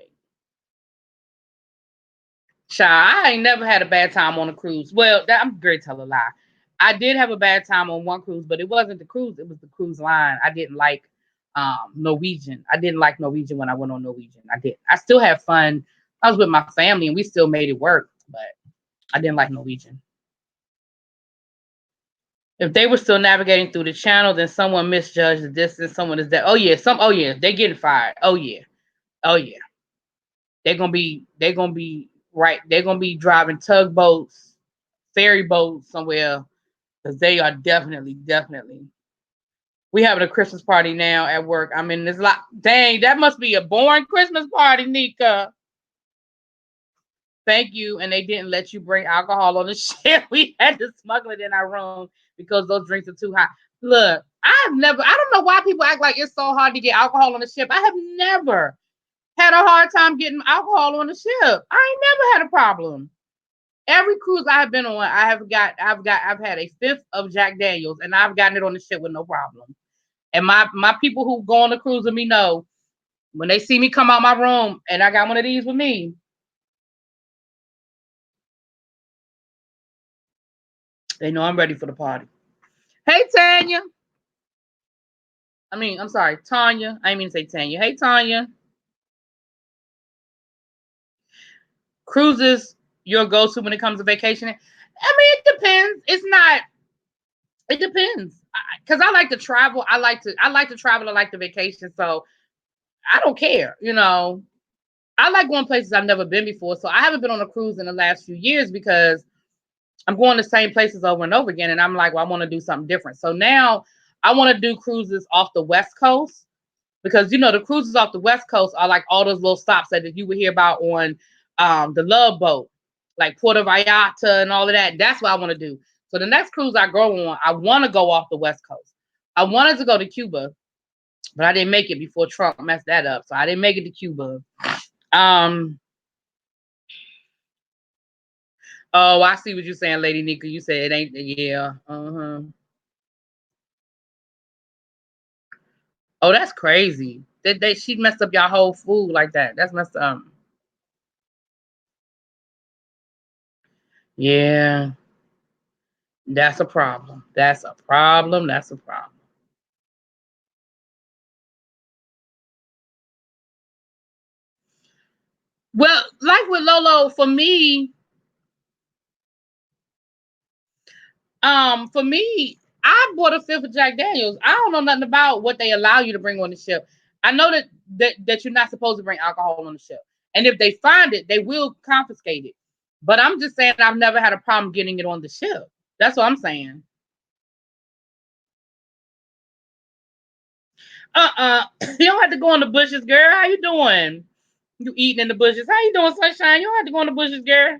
Child, I ain't never had a bad time on a cruise. Well, I'm great to tell a lie. I did have a bad time on one cruise, but it wasn't the cruise. It was the cruise line. I didn't like Norwegian. I didn't like Norwegian when I went on Norwegian. I did. I still had fun. I was with my family and we still made it work, but I didn't like Norwegian. If they were still navigating through the channel, then someone misjudged the distance. Someone is that. Oh yeah, they getting fired. Oh yeah. They're gonna be right. They're gonna be driving tugboats, ferry boats somewhere, because they are definitely. We having a Christmas party now at work. I'm in this lot. Dang, that must be a boring Christmas party, Nika. Thank you. And they didn't let you bring alcohol on the ship. We had to smuggle it in our room because those drinks are too hot. Look, I don't know why people act like it's so hard to get alcohol on the ship. I have never had a hard time getting alcohol on the ship. I ain't never had a problem. Every cruise I have been on, I've had a fifth of Jack Daniels, and I've gotten it on the ship with no problem. And my people who go on the cruise with me know when they see me come out my room and I got one of these with me. They know I'm ready for the party. Hey Tanya. I'm sorry, Tanya. I didn't mean to say Tanya. Hey Tanya. Cruises your go-to when it comes to vacationing? It depends. It depends. Because I like to travel. I like to travel. I like to vacation. So I don't care. I like going places I've never been before. So I haven't been on a cruise in the last few years because I'm going to the same places over and over again. And I'm like, well, I want to do something different. So now I want to do cruises off the West Coast because, the cruises off the West Coast are like all those little stops that you would hear about on the Love Boat, like Puerto Vallarta and all of that. That's what I want to do. So the next cruise I go on, I want to go off the West Coast. I wanted to go to Cuba, but I didn't make it before Trump messed that up. So I didn't make it to Cuba. Oh, I see what you're saying, Lady Nika. You said it ain't, yeah. Oh, that's crazy. She messed up y'all whole food like that. That's messed up. Yeah. That's a problem. That's a problem. That's a problem. Well, like with Lolo, for me, I bought a fifth of Jack Daniels. I don't know nothing about what they allow you to bring on the ship. I know that you're not supposed to bring alcohol on the ship. And if they find it, they will confiscate it. But I'm just saying I've never had a problem getting it on the ship. That's what I'm saying. You don't have to go in the bushes, girl. How you doing? You eating in the bushes. How you doing, Sunshine? You don't have to go in the bushes, girl.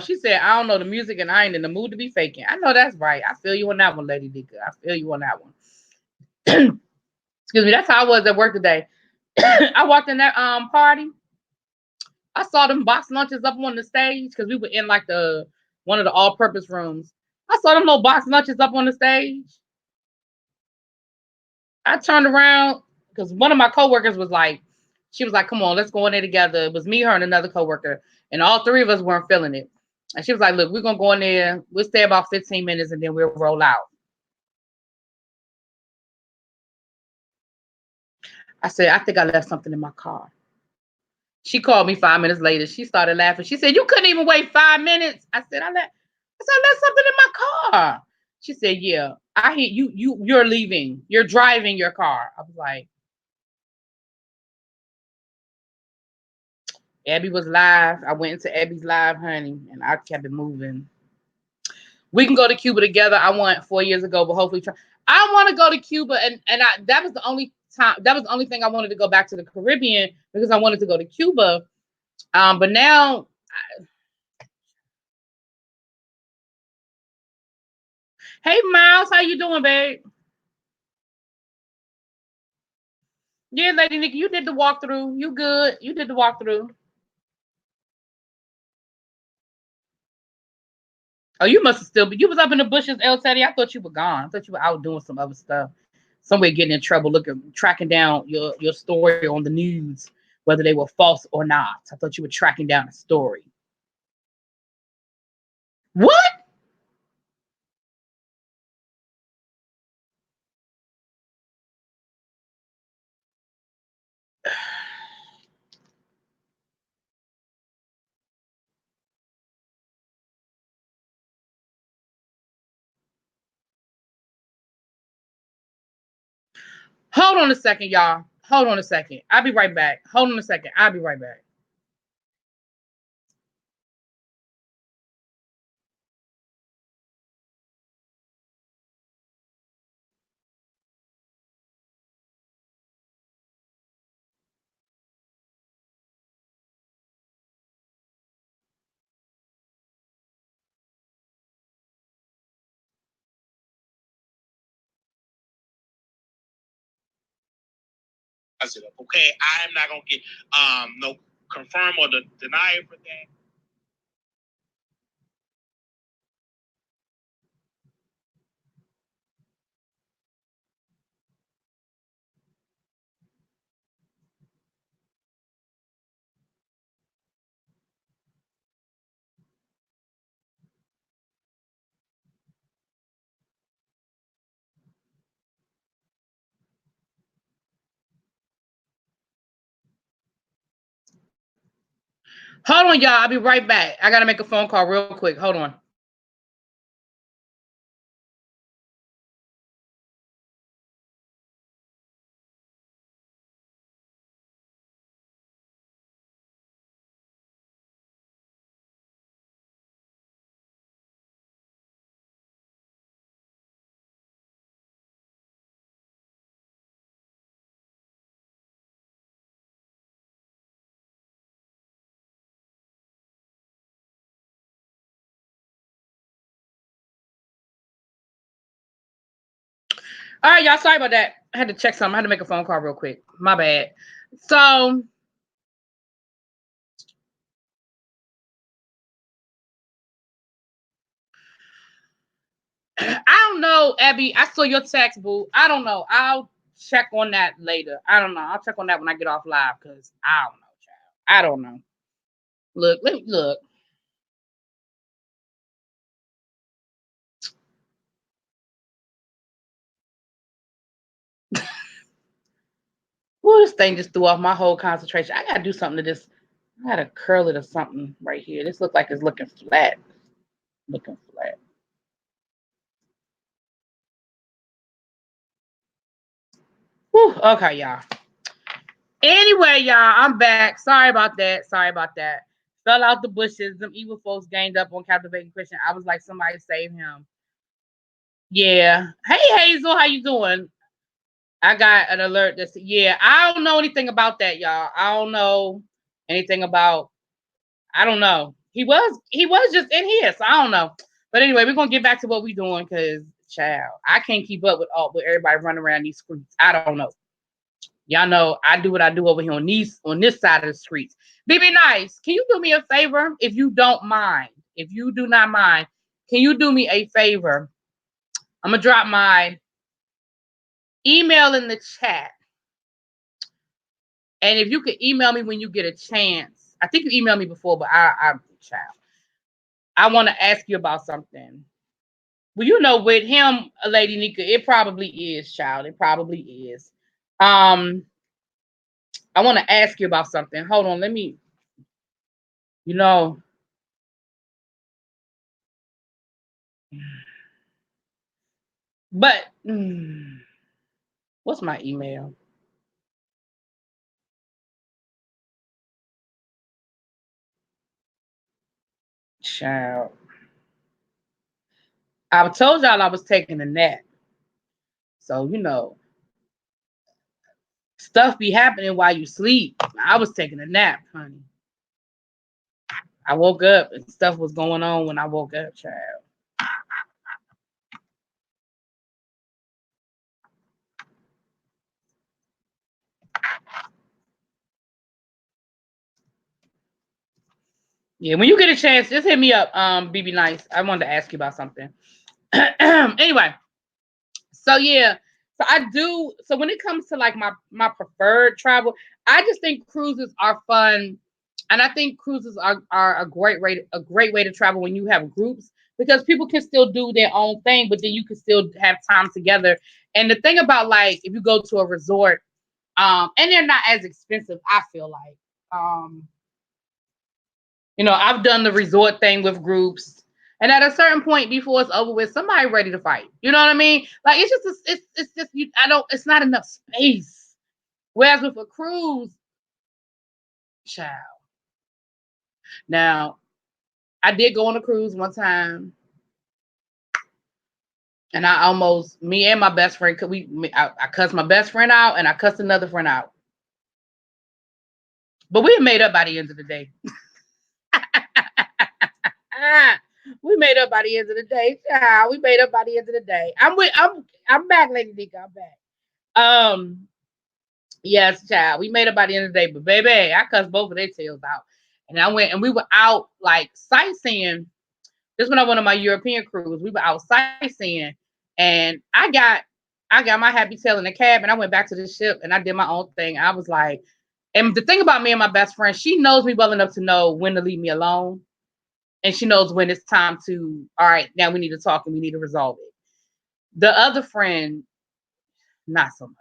She said, I don't know the music and I ain't in the mood to be faking. I know that's right. I feel you on that one, Lady Dika. I feel you on that one. Excuse me. That's how I was at work today. I walked in that party. I saw them box lunches up on the stage because we were in like one of the all-purpose rooms. I saw them little box lunches up on the stage. I turned around because one of my coworkers was like, she was like, come on, let's go in there together. It was me, her, and another coworker. And all three of us weren't feeling it. And she was like, look, we're going to go in there. We'll stay about 15 minutes and then we'll roll out. I said, I think I left something in my car. She called me 5 minutes later. She started laughing. She said, you couldn't even wait 5 minutes. I said, I left something in my car. She said, yeah, I hear you're leaving. You're driving your car. I was like, Abby was live. I went into Abby's live, honey, and I kept it moving. We can go to Cuba together. I went 4 years ago, but hopefully I want to go to Cuba, and that was the only time. That was the only thing I wanted to go back to the Caribbean because I wanted to go to Cuba. But now, hey Miles, how you doing, babe? Yeah, Lady Nikki, you did the walkthrough. You good? You did the walkthrough. Oh, you must have still be. You was up in the bushes, El Teddy. I thought you were gone. I thought you were out doing some other stuff. Somewhere getting in trouble, tracking down your story on the news, whether they were false or not. I thought you were tracking down a story. What? Hold on a second, y'all. Hold on a second. I'll be right back. Hold on a second. I'll be right back. Okay, I'm not gonna get no confirm or deny it for that. Hold on, y'all. I'll be right back. I gotta make a phone call real quick. Hold on. All right, y'all. Sorry about that. I had to check something. I had to make a phone call real quick. My bad. So I don't know, Abby. I saw your text, boo. I don't know. I'll check on that later. I don't know. I'll check on that when I get off live because I don't know, child. I don't know. Look, let me look. Well, this thing just threw off my whole concentration. I gotta do something to this. I gotta curl it or something right here. This looks like it's looking flat. Looking flat. Whew, okay, y'all. Anyway, y'all, I'm back. Sorry about that. Sorry about that. Fell out the bushes. Them evil folks ganged up on Captivating Christian. I was like, somebody save him. Yeah. Hey, Hazel, how you doing? I got an alert that said, yeah, I don't know anything about that, y'all. I don't know anything about, I don't know. He was just in here, so I don't know. But anyway, we're gonna get back to what we're doing because child, I can't keep up with everybody running around these streets. I don't know. Y'all know I do what I do over here on this side of the streets. BB Nice, can you do me a favor if you don't mind? If you do not mind, can you do me a favor? I'm gonna drop my email in the chat. And if you could email me when you get a chance, I think you emailed me before, but child, I want to ask you about something. Well, you know, with him, Lady Nika, it probably is, child. It probably is. Um, I want to ask you about something. Hold on, let me, you know, but what's my email? Child. I told y'all I was taking a nap. So, stuff be happening while you sleep. I was taking a nap, honey. I woke up and stuff was going on when I woke up, child. Yeah, when you get a chance, just hit me up, BB Nice. I wanted to ask you about something. Anyway, so yeah, so I do. So when it comes to like my preferred travel, I just think cruises are fun, and I think cruises are a great way to travel when you have groups because people can still do their own thing, but then you can still have time together. And the thing about like if you go to a resort, and they're not as expensive, I feel like. I've done the resort thing with groups, and at a certain point before it's over with, somebody ready to fight. You know what I mean? Like it's just you. I don't. It's not enough space. Whereas with a cruise, child. Now, I did go on a cruise one time, and me and my best friend, I cussed my best friend out, and I cussed another friend out. But we made up by the end of the day. We made up by the end of the day, child. We made up by the end of the day. I'm back, Lady Nika. I'm back. Yes, child. We made up by the end of the day, but baby, I cussed both of their tails out. And I went and we were out like sightseeing. This when I went on my European cruise. We were out sightseeing, and I got my happy tail in the cab, and I went back to the ship and I did my own thing. I was like, and the thing about me and my best friend, she knows me well enough to know when to leave me alone. And she knows when it's time to, all right, now we need to talk and we need to resolve it. The other friend, not so much.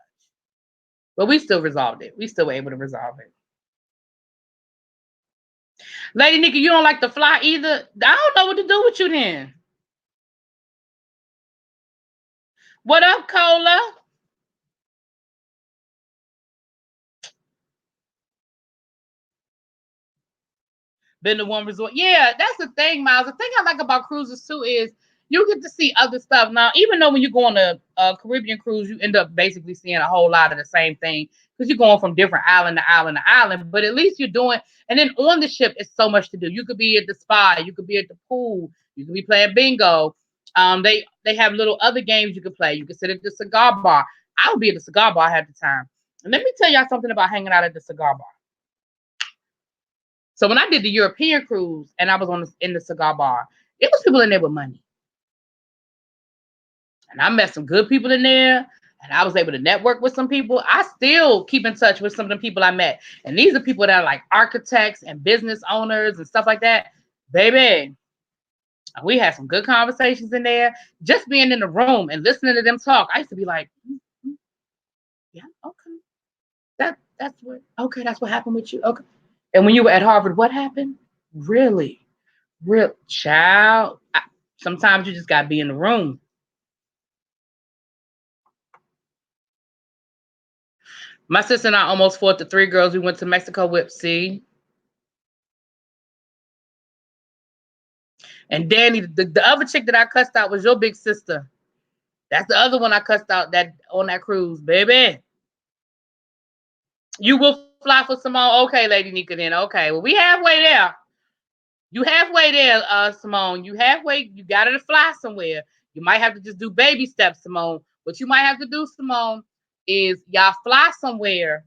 But we still resolved it. We still were able to resolve it. Lady Nikki, you don't like to fly either? I don't know what to do with you then. What up, Cola? Been to one resort. Yeah, that's the thing, Miles. The thing I like about cruises too is you get to see other stuff. Now, even though when you go on a Caribbean cruise, you end up basically seeing a whole lot of the same thing because you're going from different island to island to island. But at least you're doing, and then on the ship, it's so much to do. You could be at the spa, you could be at the pool, you could be playing bingo. They have little other games you could play. You could sit at the cigar bar. I would be at the cigar bar half the time. And let me tell y'all something about hanging out at the cigar bar. So when I did the European cruise and I was in the cigar bar, it was people in there with money. And I met some good people in there, and I was able to network with some people. I still keep in touch with some of the people I met. And these are people that are like architects and business owners and stuff like that. Baby, we had some good conversations in there. Just being in the room and listening to them talk, I used to be like, yeah, okay. That's what happened with you. Okay. And when you were at Harvard, what happened? Really? Real child. Sometimes you just gotta be in the room. My sister and I almost fought the three girls we went to Mexico with. See, and Danny, the other chick that I cussed out was your big sister. That's the other one I cussed out that on that cruise, baby. You will fly for Simone, okay, Lady Nika. Then okay, well we halfway there. You halfway there, Simone. You halfway. You got to fly somewhere. You might have to just do baby steps, Simone. What you might have to do, Simone, is y'all fly somewhere.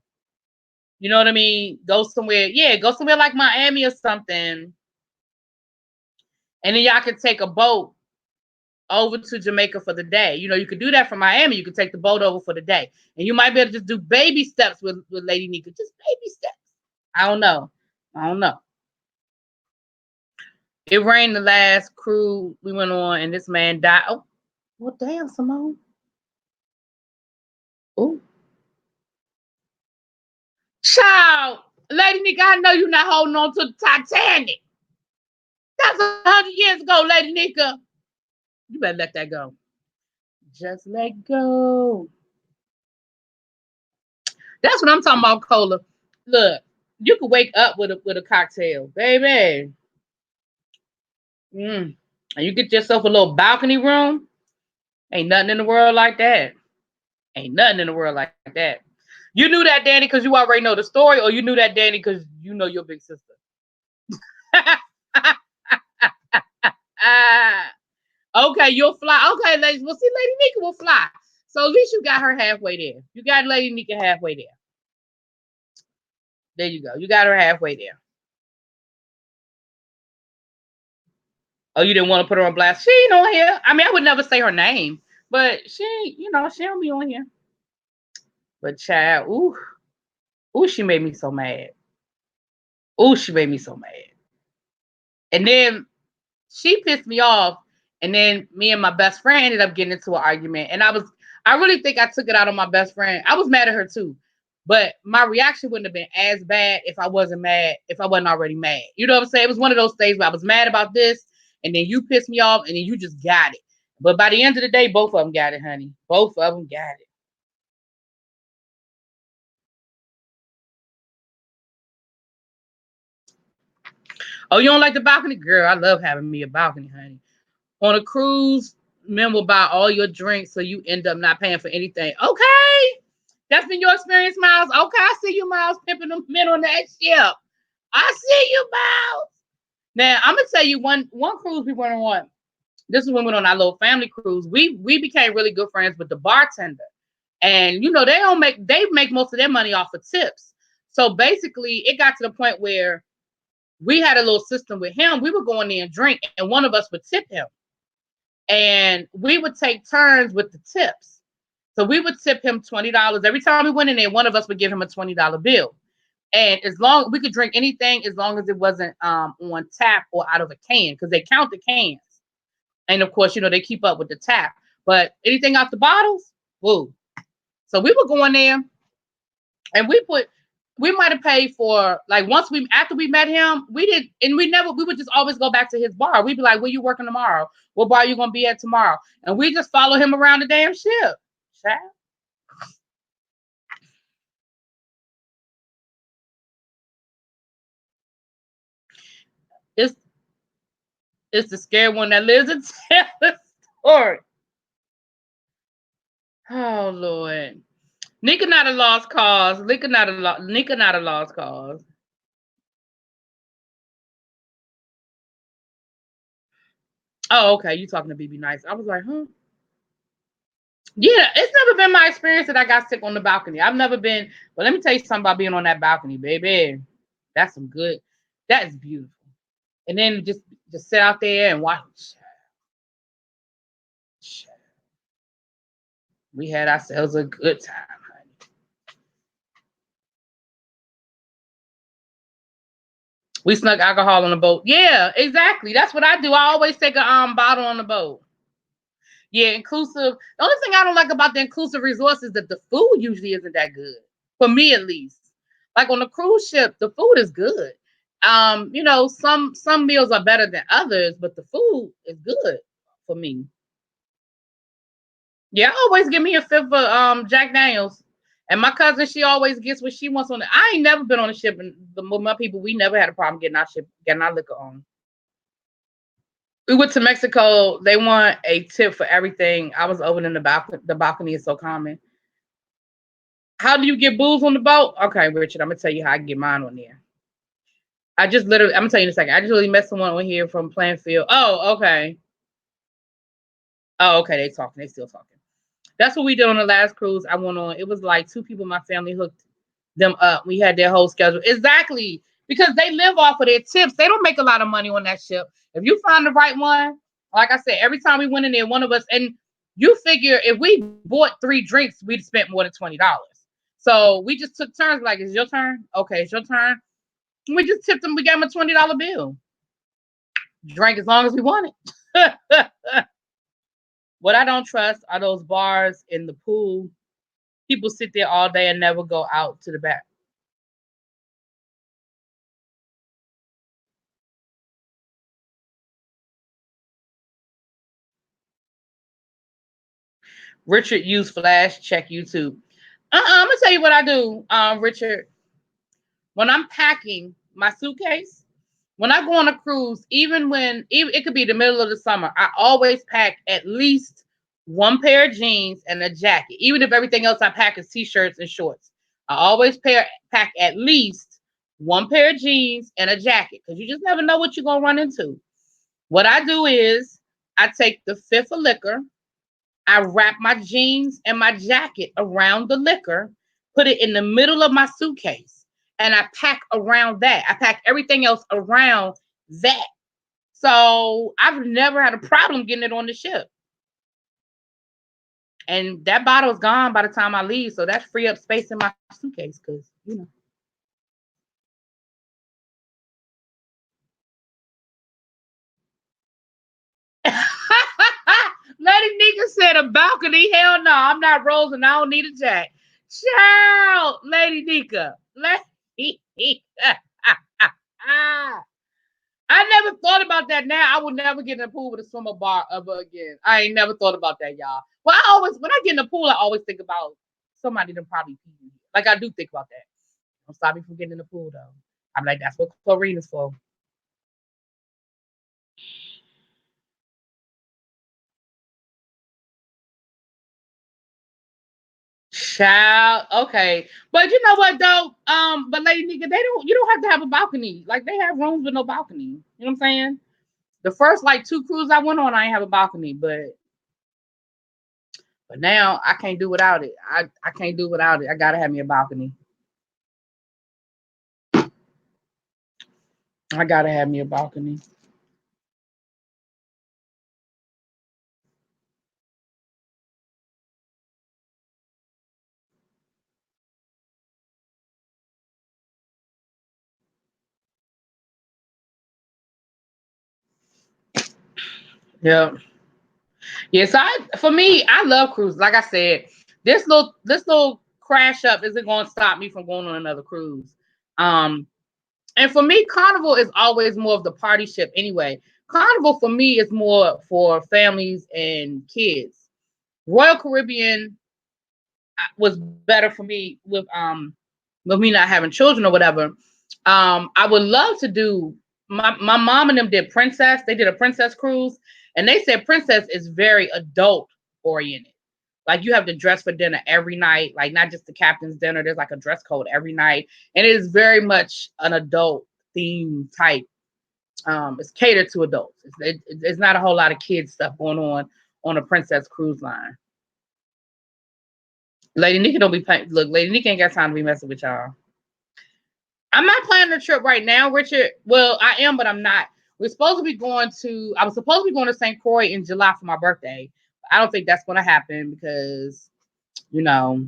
You know what I mean? Go somewhere. Yeah, go somewhere like Miami or something. And then y'all can take a boat over to Jamaica for the day. You could do that from Miami. You could take the boat over for the day. And you might be able to just do baby steps with Lady Nika. Just baby steps. I don't know. It rained the last cruise we went on, and this man died. Oh, well, damn, Simone. Oh, Child, Lady Nika, I know you're not holding on to the Titanic. That's 100 years ago, Lady Nika. You better let that go. Just let go. That's what I'm talking about, Cola. Look, you could wake up with a cocktail, baby. And you get yourself a little balcony room. Ain't nothing in the world like that. Ain't nothing in the world like that. You knew that, Danny, because you already know the story, or you knew that, Danny, because you know your big sister. Okay, you'll fly. Okay, ladies. Well, see, Lady Nika will fly. So at least you got her halfway there. You got Lady Nika halfway there. There you go. You got her halfway there. Oh, you didn't want to put her on blast? She ain't on here. I mean, I would never say her name, but she don't be on here. But child, ooh, she made me so mad. Ooh, she made me so mad. And then she pissed me off. And then me and my best friend ended up getting into an argument. And I really think I took it out on my best friend. I was mad at her too. But my reaction wouldn't have been as bad if I wasn't already mad. You know what I'm saying? It was one of those things where I was mad about this, and then you pissed me off, and then you just got it. But by the end of the day, both of them got it, honey. Both of them got it. Oh, you don't like the balcony? Girl, I love having me a balcony, honey. On a cruise, men will buy all your drinks so you end up not paying for anything. Okay. That's been your experience, Miles. Okay, I see you, Miles, pimping them men on that ship. I see you, Miles. Now, I'm gonna tell you one cruise we went on. This is when we went on our little family cruise. We became really good friends with the bartender. And they make most of their money off of tips. So basically it got to the point where we had a little system with him. We would go in there and drink, and one of us would tip him. And we would take turns with the tips. So we would tip him $20. Every time we went in there, one of us would give him a $20 bill. And as long we could drink anything as long as it wasn't on tap or out of a can, because they count the cans. And of course, they keep up with the tap. But anything out the bottles, woo. So we would go in there and we might have paid for, like, after we met him, we would just always go back to his bar. We'd be like, where you working tomorrow? What bar you gonna be at tomorrow? And we just follow him around the damn ship. Child. It's the scared one that lives and tell the story. Oh Lord. Nika not a lost cause. Nika not a lost cause. Oh, okay. You talking to BB Nice. I was like, huh? Yeah, it's never been my experience that I got sick on the balcony. I've never been, but let me tell you something about being on that balcony, baby. That's some good. That is beautiful. And then just sit out there and watch. We had ourselves a good time, honey. We snuck alcohol on the boat. Yeah, exactly. That's what I do. I always take a bottle on the boat. Yeah, inclusive. The only thing I don't like about the inclusive resorts is that the food usually isn't that good. For me at least. Like on a cruise ship, the food is good. Some meals are better than others, but the food is good for me. Yeah, I always give me a fifth of Jack Daniels. And my cousin, she always gets what she wants on it. I ain't never been on a ship, and my people, we never had a problem getting our liquor on. We went to Mexico. They want a tip for everything. I was over in the balcony. The balcony is so common. How do you get booze on the boat? Okay, Richard, I'm gonna tell you how I get mine on there. I'm gonna tell you in a second. I just really met someone on here from Plainfield. Oh, okay. Oh, okay. They still talking. That's what we did on the last cruise I went on. It was like two people in my family hooked them up. We had their whole schedule. Exactly. Because they live off of their tips. They don't make a lot of money on that ship. If you find the right one, like I said, every time we went in there, one of us, and you figure if we bought 3 drinks, we'd spent more than $20. So we just took turns, like, it's your turn. Okay, it's your turn. And we just tipped them. We gave them a $20 bill. Drank as long as we wanted. What I don't trust are those bars in the pool. People sit there all day and never go out to the back. Richard, use Flash, check YouTube. I'm gonna tell you what I do, Richard. When I'm packing my suitcase, when I go on a cruise, even it could be the middle of the summer, I always pack at least one pair of jeans and a jacket. Even if everything else I pack is t-shirts and shorts, I always pack at least one pair of jeans and a jacket because you just never know what you're gonna run into. What I do is I take the fifth of liquor, I wrap my jeans and my jacket around the liquor, put it in the middle of my suitcase, and I pack around that. I pack everything else around that. So I've never had a problem getting it on the ship. And that bottle is gone by the time I leave. So that's free up space in my suitcase because, you know. Lady Nika said a balcony. Hell no, I'm not Rose and I don't need a jack. Child, Lady Nika. Lady Nika. I never thought about that. Now I would never get in the pool with a swimmer bar ever again. I ain't never thought about that, y'all. Well, when I get in the pool, I always think about somebody that probably pee. Like I do think about that. Don't stop me from getting in the pool though. I'm like, that's what chlorine is for. Child, okay. But you know what though? But Lady Nigga, you don't have to have a balcony. Like they have rooms with no balcony. You know what I'm saying? The first like 2 cruises I went on, I ain't have a balcony, but now I can't do without it. I can't do without it. I gotta have me a balcony. I gotta have me a balcony. Yeah. Yes, for me, I love cruises. Like I said, this little crash up isn't gonna stop me from going on another cruise. Um, and for me, Carnival is always more of the party ship anyway. Carnival for me is more for families and kids. Royal Caribbean was better for me with me not having children or whatever. I would love to do my mom and them did Princess. They did a Princess cruise, and they said Princess is very adult oriented. Like you have to dress for dinner every night, like not just the captain's dinner. There's like a dress code every night, and it is very much an adult theme type. It's catered to adults. It's not a whole lot of kids stuff going on a Princess cruise line. Lady Nika don't be playing. Look, Lady Nika ain't got time to be messing with y'all. I'm not planning a trip right now, Richard. Well, I am, but I'm not. I was supposed to be going to St. Croix in July for my birthday. I don't think that's going to happen because, you know,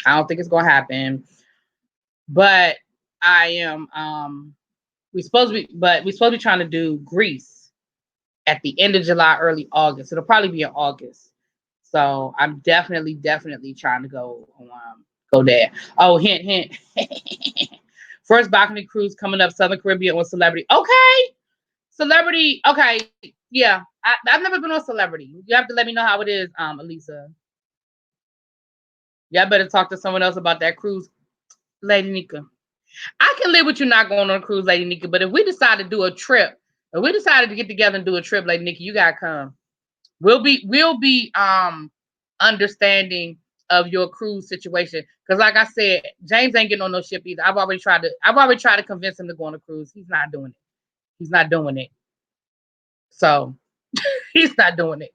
I don't think it's going to happen. But I am, we're supposed to be trying to do Greece at the end of July, early August. It'll probably be in August. So I'm definitely trying to go there. Oh, hint, hint. First balcony cruise coming up, Southern Caribbean with Celebrity. Okay. Celebrity. Okay. Yeah. I've never been on Celebrity. You have to let me know how it is, Elisa. Y'all better talk to someone else about that cruise, Lady Nika. I can live with you not going on a cruise, Lady Nika, but if we decide to do a trip, if we decided to get together and do a trip, Lady Nika, you gotta come. We'll be understanding of your cruise situation. Because like I said, James ain't getting on no ship either. I've already tried to convince him to go on a cruise. He's not doing it. He's not doing it. So he's not doing it.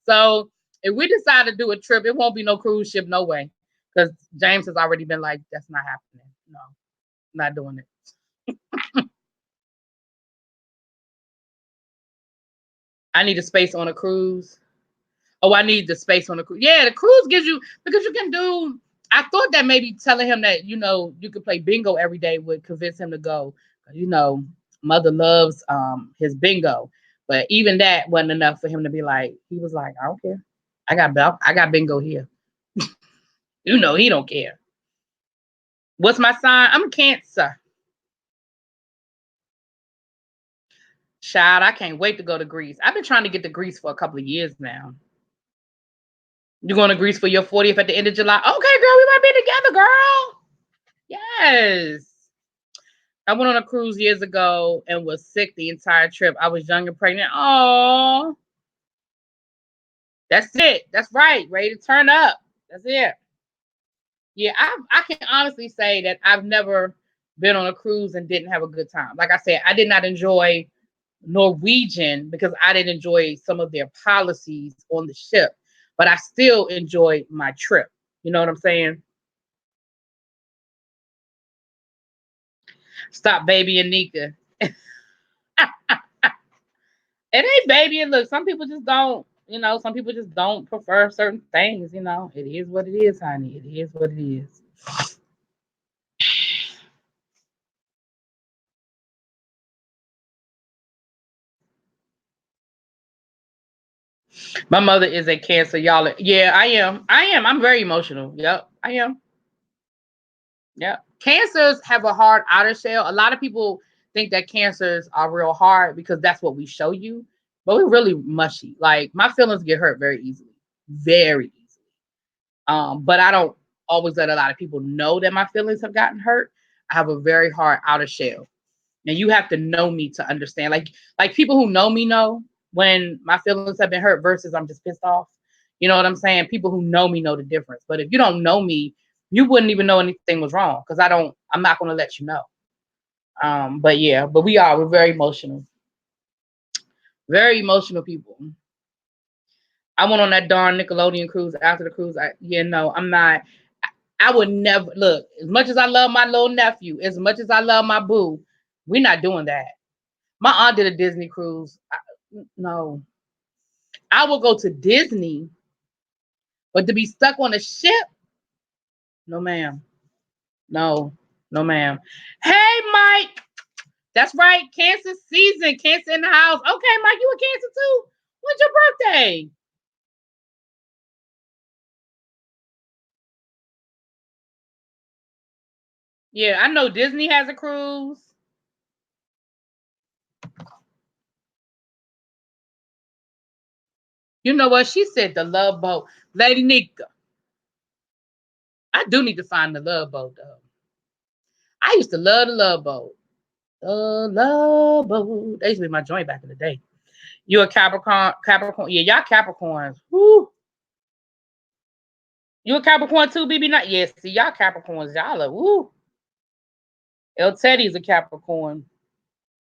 So if we decide to do a trip, it won't be no cruise ship, no way. Because James has already been like, that's not happening. No, not doing it. I need a space on a cruise. Oh, I need the space on the cruise. Yeah, the cruise gives you because you can do. I thought that maybe telling him that you could play bingo every day would convince him to go. Mother loves his bingo, but even that wasn't enough for him to be like. He was like, I don't care. I got bingo here. He don't care. What's my sign? I'm a Cancer. Child, I can't wait to go to Greece. I've been trying to get to Greece for a couple of years now. You going to Greece for your 40th at the end of July? Okay, girl, we might be together, girl. Yes. I went on a cruise years ago and was sick the entire trip. I was young and pregnant. Oh, that's it. That's right. Ready to turn up. That's it. Yeah, I can honestly say that I've never been on a cruise and didn't have a good time. Like I said, I did not enjoy Norwegian because I didn't enjoy some of their policies on the ship, but I still enjoyed my trip. You know what I'm saying? Stop babying Nika. It ain't baby. And look, some people just don't, some people just don't prefer certain things, It is what it is, honey. It is what it is. My mother is a Cancer, y'all. Yeah, I am. I'm very emotional. Yep, I am. Yep. Cancers have a hard outer shell. A lot of people think that cancers are real hard because that's what we show you, but we're really mushy. Like my feelings get hurt very easily, very easily. But I don't always let a lot of people know that my feelings have gotten hurt. I have a very hard outer shell. And you have to know me to understand. Like people who know me know when my feelings have been hurt versus I'm just pissed off. You know what I'm saying? People who know me know the difference. But if you don't know me, you wouldn't even know anything was wrong because I'm not going to let you know. But yeah, but we're very emotional. Very emotional people. I went on that darn Nickelodeon cruise after the cruise. I'm not. I would never look. As much as I love my little nephew, as much as I love my boo, we're not doing that. My aunt did a Disney cruise. No, I will go to Disney, but to be stuck on a ship, no, ma'am. No, no, ma'am. Hey, Mike. That's right. Cancer season. Cancer in the house. Okay, Mike, you a Cancer too? When's your birthday? Yeah, I know Disney has a cruise. You know what? She said the Love Boat. Lady Nika. I do need to find the Love Boat, though. I used to love the Love Boat. The Love Boat. That used to be my joint back in the day. You a Capricorn? Capricorn? Yeah, y'all Capricorns. Woo. You a Capricorn too, BB? Not yes. See, y'all Capricorns. Y'all are woo. El Teddy's a Capricorn.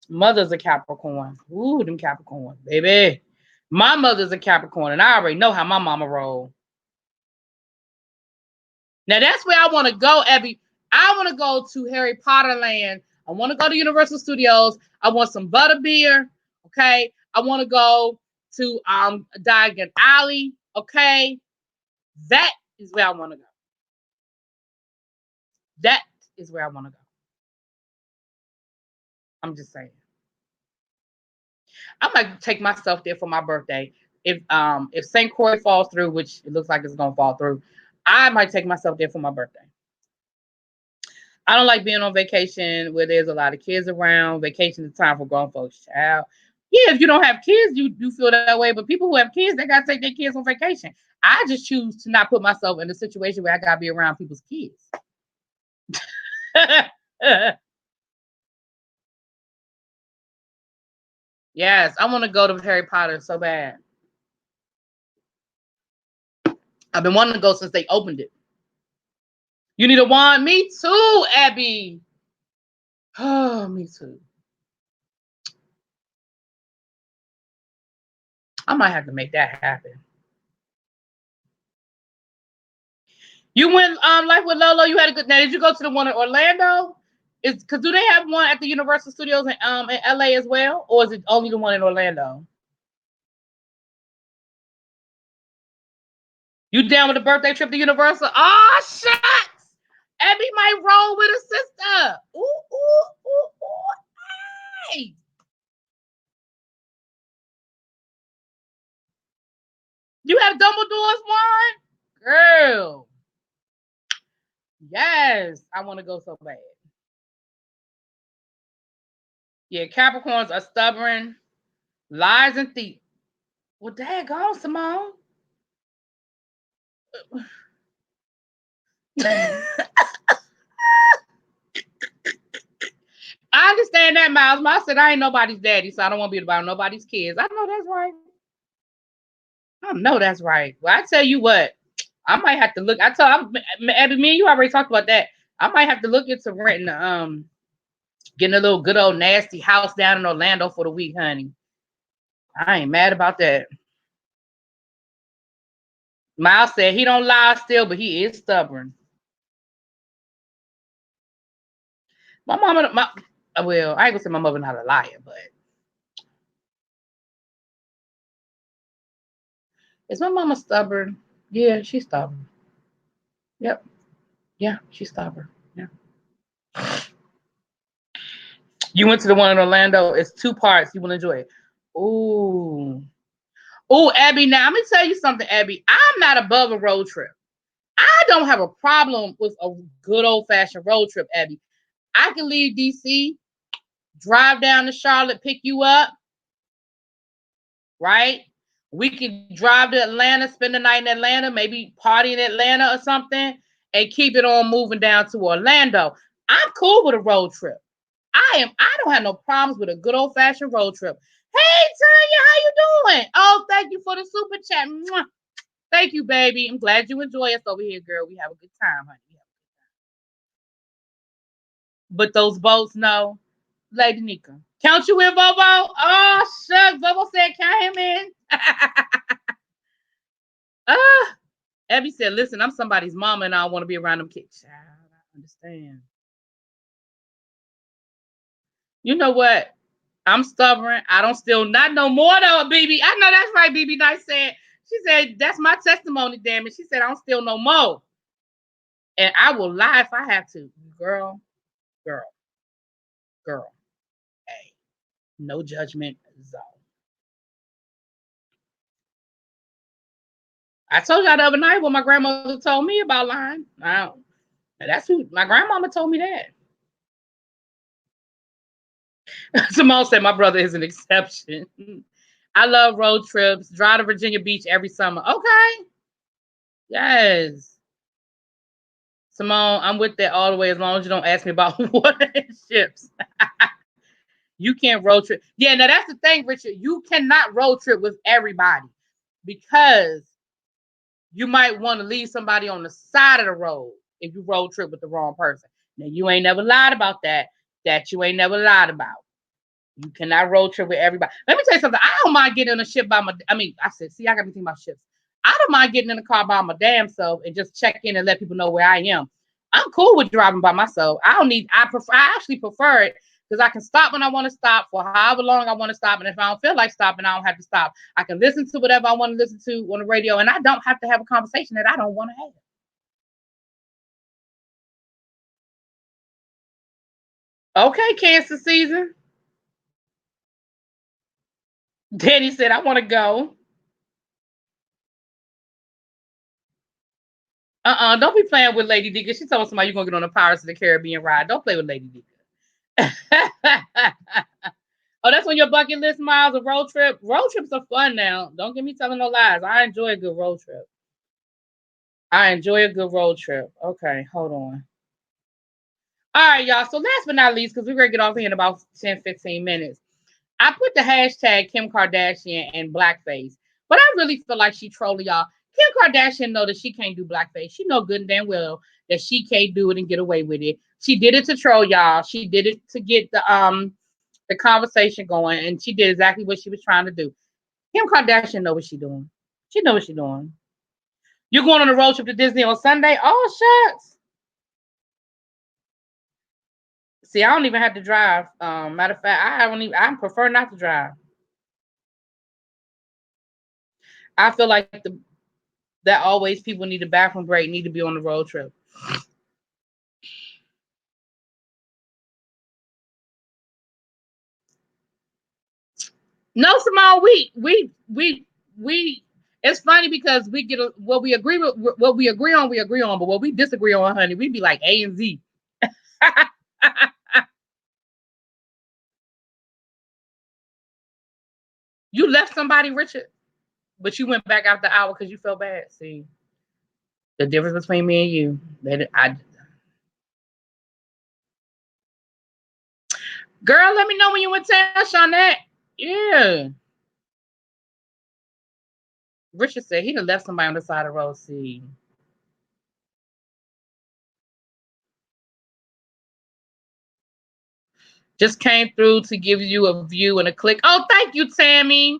Mother's a Capricorn. Ooh, them Capricorn, baby. My mother's a Capricorn, and I already know how my mama roll. Now that's where I want to go, Abby. I want to go to Harry Potter Land. I want to go to Universal Studios. I want some butterbeer. Okay. I want to go to Diagon Alley. Okay. That is where I want to go. That is where I want to go. I'm just saying. I might take myself there for my birthday. If St. Croix falls through, which it looks like it's gonna fall through, I might take myself there for my birthday. I don't like being on vacation where there's a lot of kids around. Vacation is time for grown folks, child. Yeah, if you don't have kids, you feel that way. But people who have kids, they gotta take their kids on vacation. I just choose to not put myself in a situation where I gotta be around people's kids. Yes, I want to go to Harry Potter so bad. I've been wanting to go since they opened it. You need a wand? Me too, Abby. Oh, me too. I might have to make that happen. You went Life with Lolo. You had a good. Now, did you go to the one in Orlando? Is because do they have one at the Universal Studios in LA as well, or is it only the one in Orlando? You down with the birthday trip to Universal? Oh, shucks! Abby might roll with a sister. Ooh, ooh, ooh, ooh. Hey. You have Dumbledore's one? Girl. Yes. I want to go so bad. Yeah, Capricorns are stubborn. Lies and thief. Well, daggone, Simone. I understand that, Miles. Miles said I ain't nobody's daddy, so I don't want to be about nobody's kids. I know that's right. I know that's right. Well, I tell you what, I might have to look. Abby, me and you already talked about that. I might have to look into renting getting a little good old nasty house down in Orlando for the week, honey. I ain't mad about that. Miles said he don't lie still, but he is stubborn. My mama, well, I ain't gonna say my mother not a liar, but is my mama stubborn? Yeah, she's stubborn. Yep. Yeah, she's stubborn. Yeah. You went to the one in Orlando. It's 2 parts. You will enjoy it. Ooh. Ooh, Abby. Now I'm gonna tell you something, Abby. I'm not above a road trip. I don't have a problem with a good old fashioned road trip, Abby. I can leave DC, drive down to Charlotte, pick you up, right? We can drive to Atlanta, spend the night in Atlanta, maybe party in Atlanta or something, and keep it on moving down to Orlando. I'm cool with a road trip. I don't have no problems with a good old fashioned road trip. Hey Tanya, how you doing? Oh, thank you for the super chat. Mwah. Thank you, baby. I'm glad you enjoy us over here, girl. We have a good time, honey. But those boats, no. Lady Nika. Count you in, Bobo? Oh, shucks. Bobo said count him in. Abby said, listen, I'm somebody's mama and I don't want to be around them kids. Child, I understand. You know what? I'm stubborn. I don't steal not no more though, BB. I know that's right, BB Nice said. She said, that's my testimony, damn it. She said, I don't steal no more. And I will lie if I have to. Girl, girl, girl. Hey, no judgment zone. I told y'all the other night what my grandmother told me about lying. Now, that's who my grandmama told me that. Simone said my brother is an exception. I love road trips. Drive to Virginia Beach every summer. Okay. Yes. Simone, I'm with that all the way as long as you don't ask me about water and ships. You can't road trip. Yeah, now that's the thing, Richard. You cannot road trip with everybody because you might want to leave somebody on the side of the road if you road trip with the wrong person. Now, you ain't never lied about that. That you ain't never lied about. You cannot road trip with everybody. Let me tell you something. I don't mind getting in a ship by I said, see, I got to think about ships. I don't mind getting in the car by my damn self and just check in and let people know where I am. I'm cool with driving by myself. I actually prefer it because I can stop when I want to stop for however long I want to stop. And if I don't feel like stopping, I don't have to stop. I can listen to whatever I want to listen to on the radio, and I don't have to have a conversation that I don't want to have. Okay, cancer season. Danny said, I want to go. Don't be playing with Lady D. She told somebody you're going to get on a Pirates of the Caribbean ride. Don't play with Lady D. Oh, that's on your bucket list, Miles, a road trip? Road trips are fun now. Don't get me telling no lies. I enjoy a good road trip. I enjoy a good road trip. Okay, hold on. All right, y'all. So last but not least, because we're going to get off here in about 10, 15 minutes. I put the hashtag Kim Kardashian and blackface, but I really feel like she trolling y'all. Kim Kardashian know that she can't do blackface. She know good and damn well that she can't do it and get away with it. She did it to troll y'all. She did it to get the conversation going, and she did exactly what she was trying to do. Kim Kardashian know what she's doing. She know what she's doing. You're going on a road trip to Disney on Sunday? Oh shucks. See, I don't even have to drive. Matter of fact, I prefer not to drive. I feel like that always people need a bathroom break, need to be on the road trip. No, Simone, we. It's funny because we get what we agree with, what we agree on, but what we disagree on, honey, we be like A and Z. You left somebody, Richard, but you went back after the hour because you felt bad. See, the difference between me and you. Girl, let me know when you would tell Shawnette. Yeah. Richard said he done left somebody on the side of the road. See. Just came through to give you a view and a click. Oh, thank you, Tammy.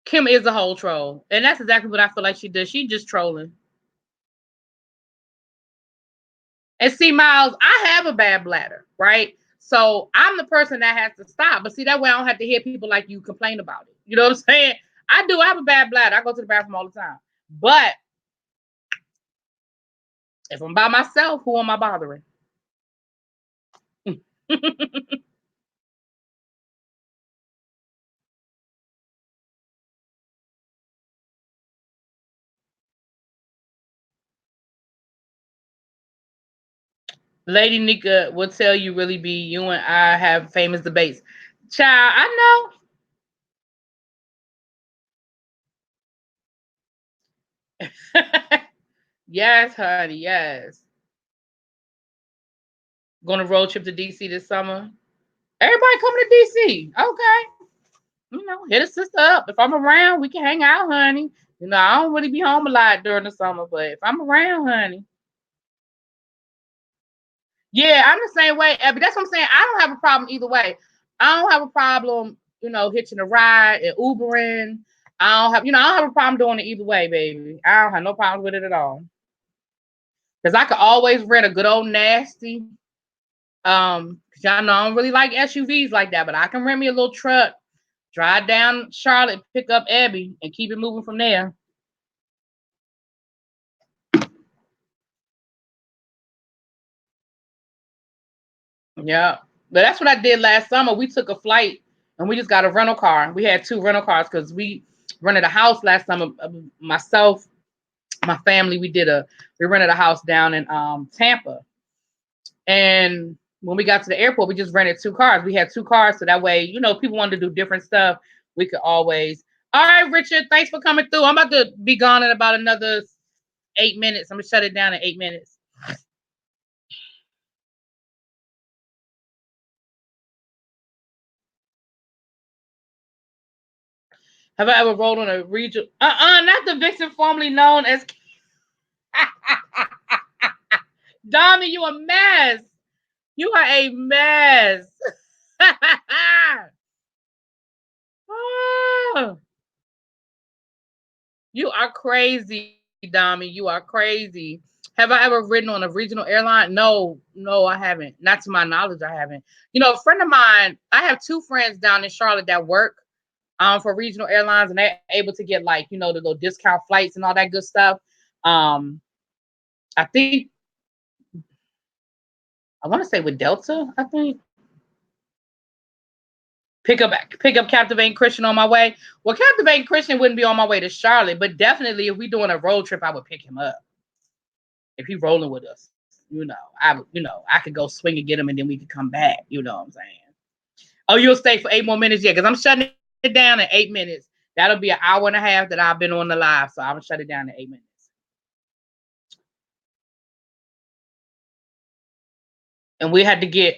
Kim is a whole troll. And that's exactly what I feel like she does. She just trolling. And see, Miles, I have a bad bladder, right? So I'm the person that has to stop. But see, that way I don't have to hear people like you complain about it. You know what I'm saying? I have a bad bladder. I go to the bathroom all the time. But if I'm by myself, who am I bothering? Lady Nika will tell you really be you and I have famous debates. Child, I know. Yes, honey, yes. Going to road trip to DC this summer. Everybody coming to DC. Okay. You know, hit a sister up. If I'm around, we can hang out, honey. You know, I don't really be home a lot during the summer, but if I'm around, honey. Yeah, I'm the same way, Abby. That's what I'm saying. I don't have a problem either way. I don't have a problem, hitching a ride and Ubering. I don't have a problem doing it either way, baby. I don't have no problem with it at all. Because I could always rent a good old nasty. Because y'all know I don't really like SUVs like that, but I can rent me a little truck, drive down Charlotte, pick up Abby, and keep it moving from there. Yeah. But that's what I did last summer. We took a flight and we just got a rental car. We had 2 rental cars because we rented a house last summer. Myself, my family, we rented a house down in Tampa. And when we got to the airport, we just rented 2 cars. We had 2 cars, so that way, people wanted to do different stuff. We could always. All right, Richard, thanks for coming through. I'm about to be gone in about another 8 minutes. I'm gonna shut it down in 8 minutes. Have I ever rolled on a region? Not the vixen formerly known as. Dami, you a mess. You are a mess. You are crazy, Dami. You are crazy. Have I ever ridden on a regional airline? No, I haven't. Not to my knowledge, I haven't. A friend of mine, I have 2 friends down in Charlotte that work for regional airlines, and they're able to get the little discount flights and all that good stuff. I think I want to say with Delta, I think. Pick up Captivating Christian on my way. Well, Captivating Christian wouldn't be on my way to Charlotte, but definitely if we're doing a road trip, I would pick him up. If he's rolling with us, I could go swing and get him and then we could come back. You know what I'm saying? Oh, you'll stay for 8 more minutes? Yeah, because I'm shutting it down in 8 minutes. That'll be an hour and a half that I've been on the live, so I'm gonna shut it down in 8 minutes. And we had to get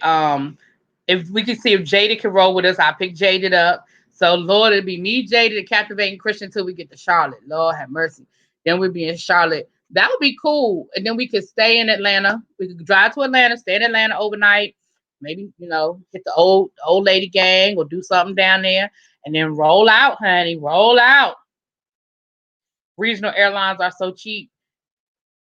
if we could see if Jada can roll with us, I'll pick Jada up. So Lord, it'll be me, Jada, the Captivating Christian until we get to Charlotte. Lord have mercy. Then we'll be in Charlotte. That would be cool. And then we could stay in Atlanta. We could drive to Atlanta, stay in Atlanta overnight. Maybe, hit the old lady gang or do something down there. And then roll out, honey. Roll out. Regional airlines are so cheap.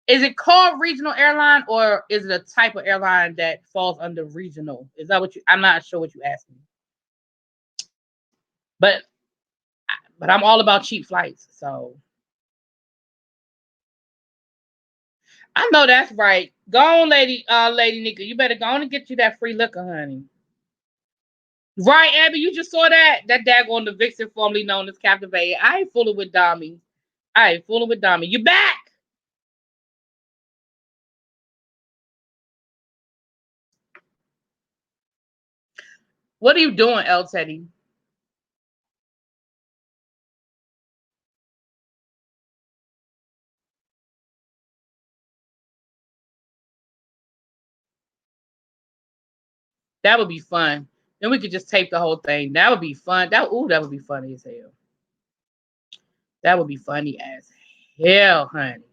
Is it called regional airline or is it a type of airline that falls under regional? Is that what I'm not sure what you asked me. But I'm all about cheap flights, so I know that's right. Go on, lady Nika. You better go on and get you that free liquor, honey. Right, Abby, you just saw that daggone the vixen formerly known as Captivate. I ain't fooling with Dami. You back? What are you doing, El Teddy? That would be fun. Then we could just tape the whole thing. That would be fun. That would be funny as hell. That would be funny as hell, honey.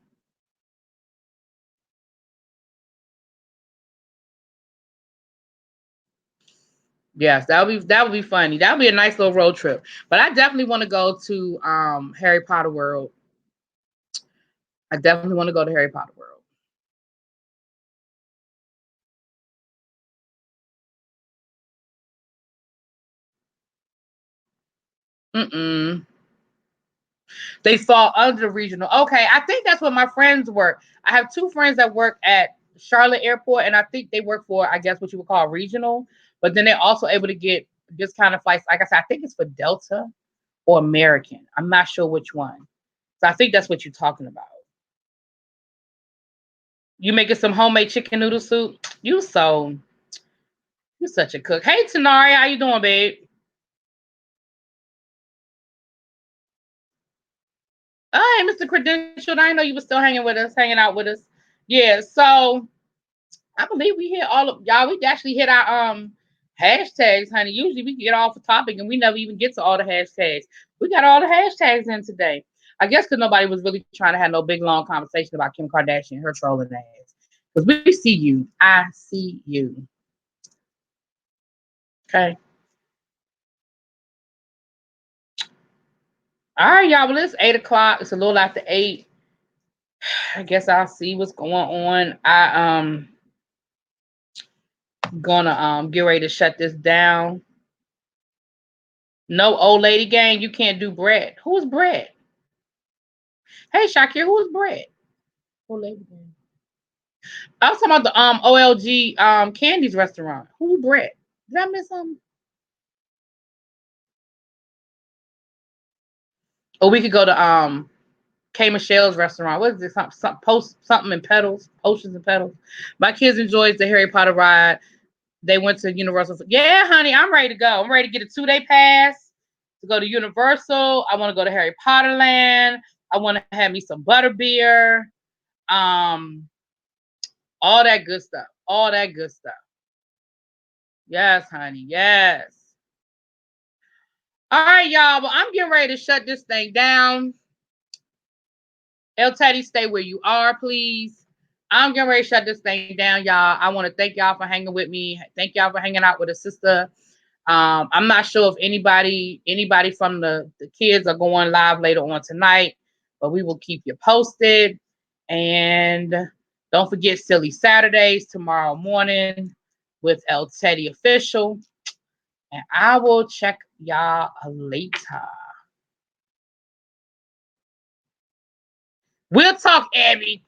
Yes, that would be funny. That would be a nice little road trip. But I definitely want to go to Harry Potter World. I definitely want to go to Harry Potter World. Mm-mm. They fall under the regional. Okay, I think that's what my friends work. I have two friends that work at Charlotte Airport, and I think they work for, I guess, what you would call regional. But then they're also able to get this kind of flights. Like I said, I think it's for Delta or American. I'm not sure which one. So I think that's what you're talking about. You making some homemade chicken noodle soup? You such a cook. Hey Tanari, how you doing, babe? Oh, hey, Mr. Credentialed. I didn't know you were still hanging out with us. Yeah, so I believe we hit all of y'all. We actually hit our hashtags, honey. Usually we get off the topic and we never even get to all the hashtags. We got all the hashtags in today. I guess because nobody was really trying to have no big long conversation about Kim Kardashian and her trolling ass. Because we see you. I see you. Okay. All right, y'all. Well, it's 8 o'clock. It's a little after 8. I guess I'll see what's going on. I gonna get ready to shut this down. No old lady gang, you can't do Brett. Who's Brett? Hey Shakir, who's Brett? Old lady gang. I was talking about the OLG Candies restaurant. Who Brett? Did I miss something? Or we could go to K Michelle's restaurant. What is this? Something in petals, potions and petals. My kids enjoyed the Harry Potter ride. They went to Universal. Yeah, honey, I'm ready to go. I'm ready to get a 2-day pass to go to Universal. I want to go to Harry Potter Land. I want to have me some butterbeer. Um, all that good stuff. All that good stuff. Yes, honey. Yes. All right, y'all. Well, I'm getting ready to shut this thing down. El Teddy, stay where you are, please. I'm getting ready to shut this thing down, y'all. I want to thank y'all for hanging with me. Thank y'all for hanging out with a sister. I'm not sure if anybody from the kids are going live later on tonight, but we will keep you posted. And don't forget Silly Saturdays tomorrow morning with El Teddy Official. And I will check y'all later. We'll talk, Abby.